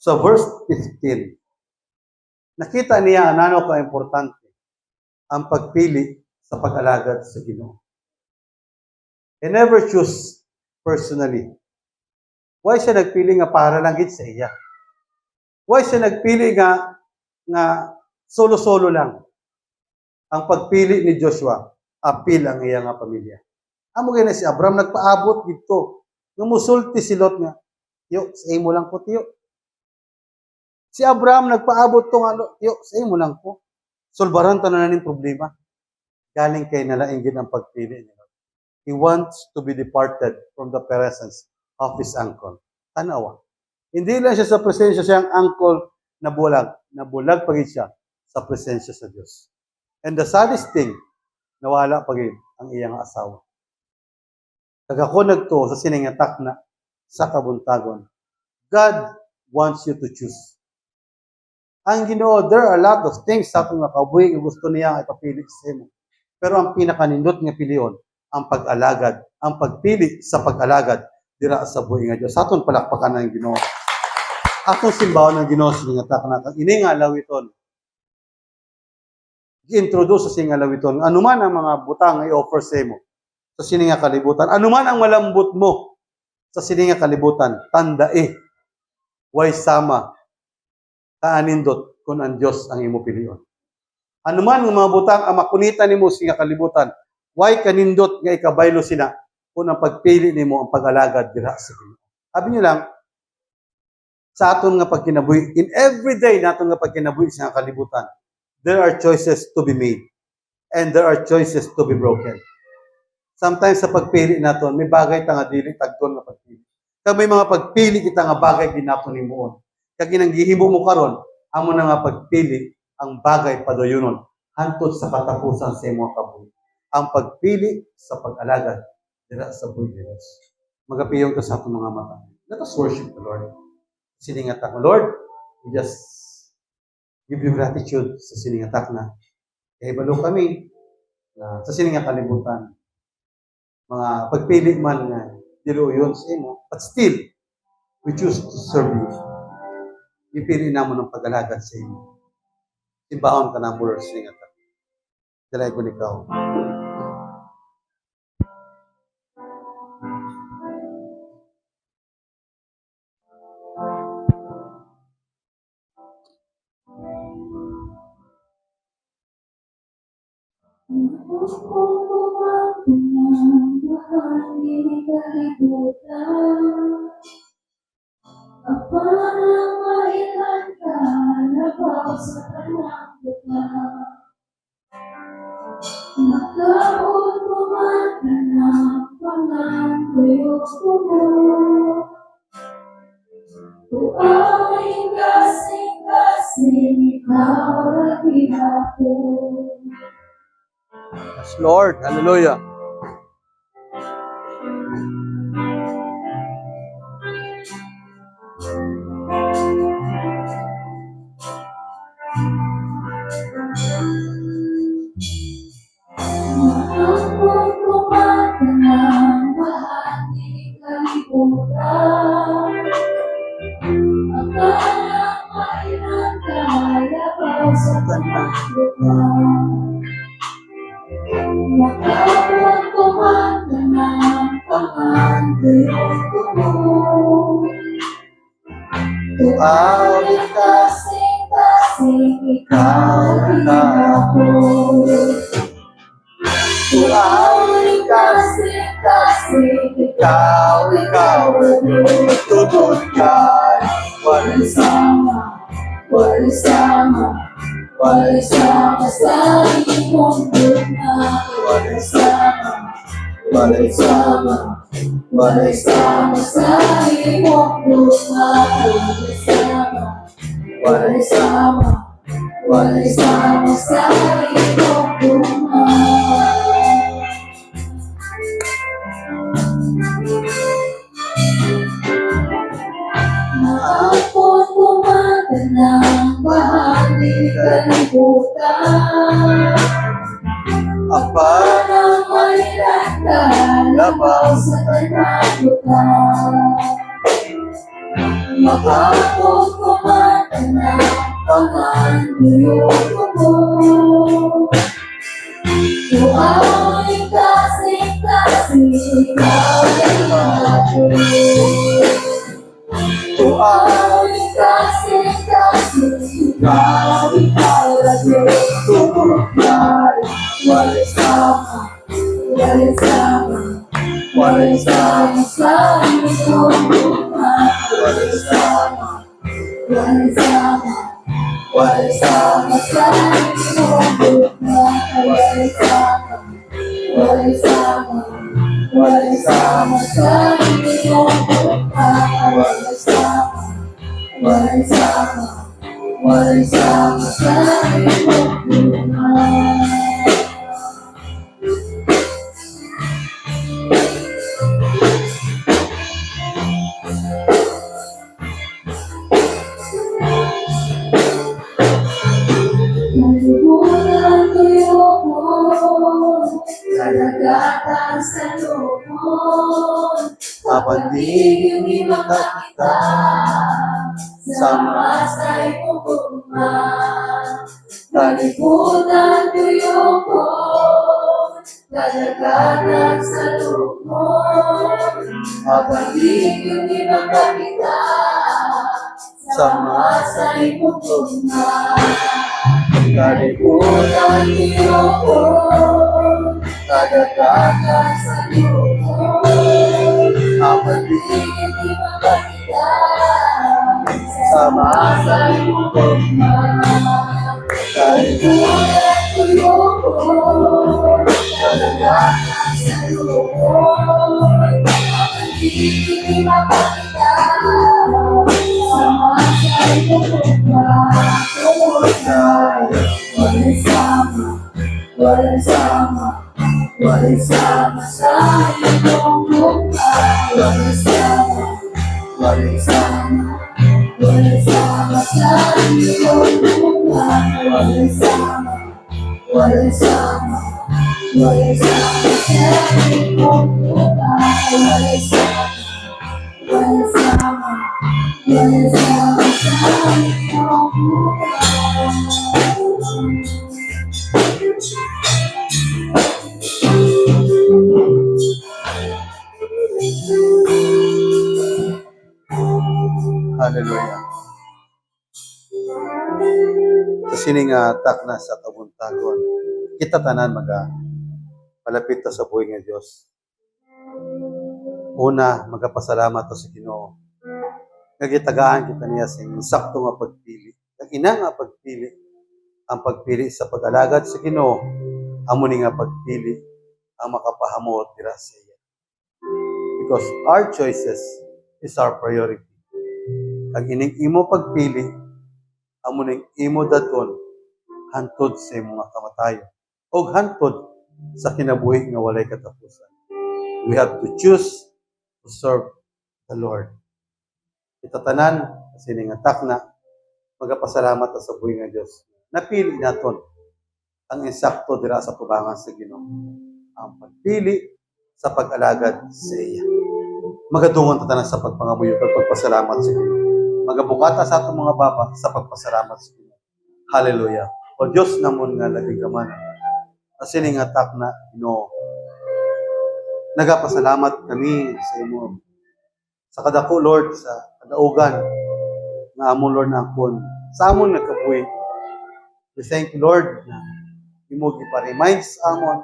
So verse 15. Nakita niya ano ka importante ang pagpili sa pag-alagad sa Ginoo. He never choose personally. Why siya nagpili nga para lang gid sa iya? Why siya nagpili nga solo-solo lang? Ang pagpili ni Joshua, apil ang iya nga pamilya. Amo gay na si Abraham nagpaabot dito. Numusulti si Lot nga, "Yo, sa imo lang ko tiyo." Si Abraham nagpaabot tong "Yo, sa imo lang ko." Solbaran tanan ning problema. Galing kay nalaing gid ang pagpili niya. He wants to be departed from the presence of his uncle. Tanawa. Hindi lang siya sa presensya siyang uncle na bulag pagid siya sa presensya sa Dios. And the saddest thing, nawala pagid ang iyang asawa. Kagako nagto sa siningatak na sa kabuntagon. God wants you to choose. Ang Ginoo, there are a lot of things sa atong makabuhi nga gusto niya ipapili sa imo. Pero ang pinakanindot nga pilion, ang pag-alagad, ang pagpili sa pag-alagad dira sa buhi nga Dios. Sa aton palakpakan ng Ginoo. Atong simbahon ng Ginoo siningatak na ini nga lawiton. Gi-introduce sa singa lawiton. Anuman ang mga butang nga i-offer sa imo sa sininga kalibutan. Anuman ang malambot mo sa sininga kalibutan, tandai, way sama, kaanindot kung ang Diyos ang imo pilion. Anuman ang mga butang ang makunita nimo sa kalibutan, way kanindot nga ikabaylo sila kung ang pagpili nimo ang pag-alagad dira sa Ginoo. Sabi niyo lang, sa aton nga pagkinabuhi, in every day naton nga pagkinabuhi sa kalibutan, there are choices to be made and there are choices to be broken. Sometimes sa pagpili naton, may bagay ta nga dili tagton nga pagpili. Kag may mga pagpili kita nga bagay din naton himuon. Kag ginang gihimo mo karon, amo na nga pagpili ang bagay padoyonon hantod sa katapusan sa imong kabuhi. Ang pagpili sa pag-alagad dira sa buhi ni Dios. Magapiyon ka sa atong mga mata. Let us worship the Lord. Siningatak na, Lord, we just give you gratitude sa siningatak na. Kaya balo kami sa sininga kalibutan. Mga pagpili man nga Dilo yun sa imo. But still, we choose to serve you. Ipili namo ng pag-alagad sa imo. Simbahon ka na mo, siningat ka. Dalay ko ikaw. Yes, Lord. Hallelujah. Tuawin kasing-kasing ikaw ako. Tuawin kasing-kasing ikaw ako. Tutod ka, walang sama, walang sama, walang sama sa iyong buhay. Walang sama, walang sama, walang sama sa iyong buhay. Walang sama, walang sama sa iyong buhay. Maapon kumata ng bahagi kalibutan. Parang may labaw sa kanabutan. Maapon kumata ng panganduyong mo. Tuawin kasing-kasing ikaw ako. Tuawin kasing-kasing ikaw ako. Tutunan, walang sama, walang sama, walang sama sa iyong buhay. Walang sama, walang sama, walang sama sa iyong buhay. Walang sama, walang sama, walang sama sa iyong buhay. Walang sama, walang sama, walang sama sa iyong buhay. Nalimutan ko yun, kalagatan sa loob. Kapandigin makakita, sama sa iyong bugma. Nalimutan ko yun, kalagatan sa loob. Kapandigin makakita, sama sa iyong bugma. Kalimutan niyo ko, kadagdagan sa iyo ko. Kapandigin makakita, sama sa iyong bugma. Kalimutan niyo ko, kadagdagan sa iyo ko. Kapandigin makakita, sama sa iyong bugma. Walang sama, walang sama, walang sama sa iyong buhay. Walang sama, walang sama, walang sama sa iyong buhay. Walang sama, walang sama, walang sama sa iyong buhay. Walang sama. Hallelujah. Sa sining takna sa kabuntagon, kita tanan palapit ta sa buhay nga Dios. Una, magapasalamat ta sa Ginoo. Nagitagaan kita niya sa sakto nga pagpili. Ang ina nga pagpili, ang pagpili sa pag-alagad sa Ginoo, amo ni nga pagpili ang makapahamot dira sa iya. Because our choices is our priority. Ang ining imo pagpili, amo ning imo dadon hantod sa imong kamatayon o hantod sa kinabuhi nga walay katapusan. We have to choose to serve the Lord. Kita tanan sa ining takna, magapasalamat ta sa buhi nga Dios. Napili naton ang insakto dira sa tubangan sa Ginoo. Ang pagpili sa pag-alagad sa iya. Magadungon ta tanan sa pagpangamuyo ug pagpasalamat sa Ginoo. Magabukata sa atong mga baba sa pagpasalamat sa Ginoo. Hallelujah. O Dios namon nga labing gamana. Sa ining takna, Ginoo, nagapasalamat kami sa imo. Sa kadako, Lord, sa kadaugan nga amon, Lord, na akon. Sa amon nagkabuhi. We thank you, Lord, na imo gipa-remind sa amon.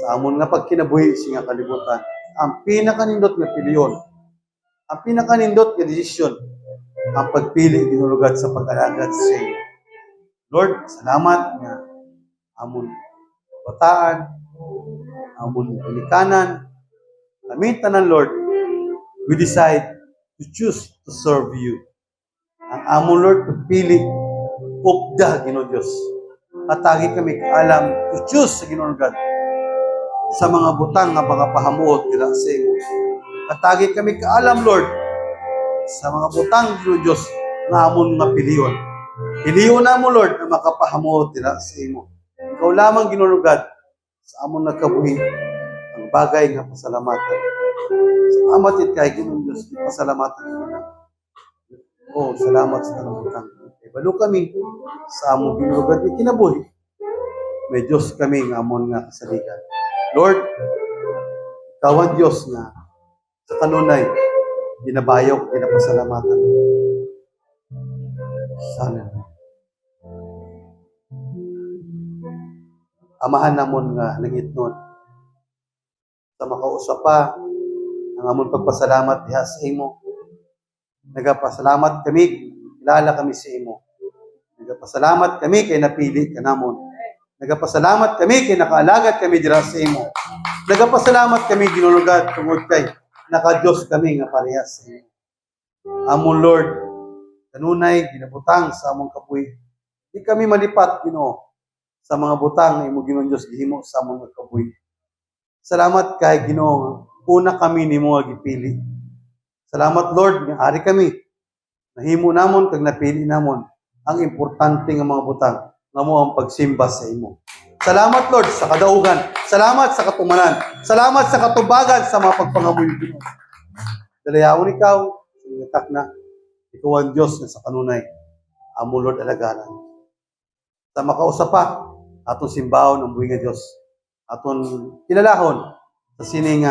Sa amon nga pagkinabuhi siya nga kalibutan. Ang pinakanindot nga piliyon. Ang pinakanindot nga desisyon. Ang pagpili ginulugad sa pag-alagad sa iyo. Lord, salamat nga amon bataan, amon pilikanan. Kami tanan, Lord, we decide to choose to serve you. Ang amon, Lord, pagpili, upda, Ginoo Dios. Atagi kami kaalam to choose sa Ginoo God sa mga butang nga mga pahamuot dira sa imo. Atagi kami kaalam, Lord, sa mga butang, Ginoo Dios, nga amon nga piliyon. Piliyon na mo, Lord, na makapahamuot dira sa imo. Ikaw lamang, Ginoo God, sa amon nagkabuhi ang bagay nga pasalamatan. Salamat it kay Ginoo Dios, pasalamatan kita. Oh, salamat sa tanang butang. Balo kami sa among Ginoo God kinabuhi. May Dios kami nga amon nga kasaligan. Lord, ikaw ang Dios nga sa kanunay ginabayaw ginapasalamatan. Sana amahan namon nga nangitnon sa makausap pa ang amon pagpasalamat diha sa imo. Nagapasalamat kami, kilala kami sa imo. Nagapasalamat kami kay napili ka namon. Nagapasalamat kami kay nakaalagad kami dira sa imo. Nagapasalamat kami ginulugad tungod kay naka-Dios kami nga parehas sa imo. Amon, Lord, kanunay ginabutang sa among kabuhi. Di kami malipat, Ginoo, sa mga butang imo Ginoong Dios gihimo sa among kabuhi. Salamat kay Ginoo, una kami nimo nga gipili. Salamat, Lord, nga ari kami. Nahimo namon kag napili namon ang importante nga mga butang nga mo ang pagsimba sa imo. Salamat, Lord, sa kadaugan. Salamat sa katumanan. Salamat sa katubagan sa mga pagpangamuyo Ginoo. Dalayawon ikaw, sinitak na ikaw ang Diyos na sa kanunay amo, Lord, alagaran. Sa makausap pa atong simbahon ng buhi nga Diyos. Aton kilalahon sa sining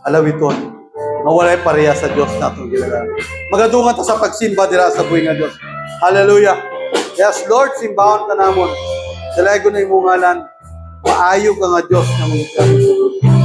alawiton mawalay pareha sa Diyos na atong kilala. Magadungan ta sa pagsimba dira sa buhi nga Diyos. Hallelujah. Yes, Lord, simbahon ka namon. Dalay ko na imong ngalan. Maayo ka nga Diyos na mga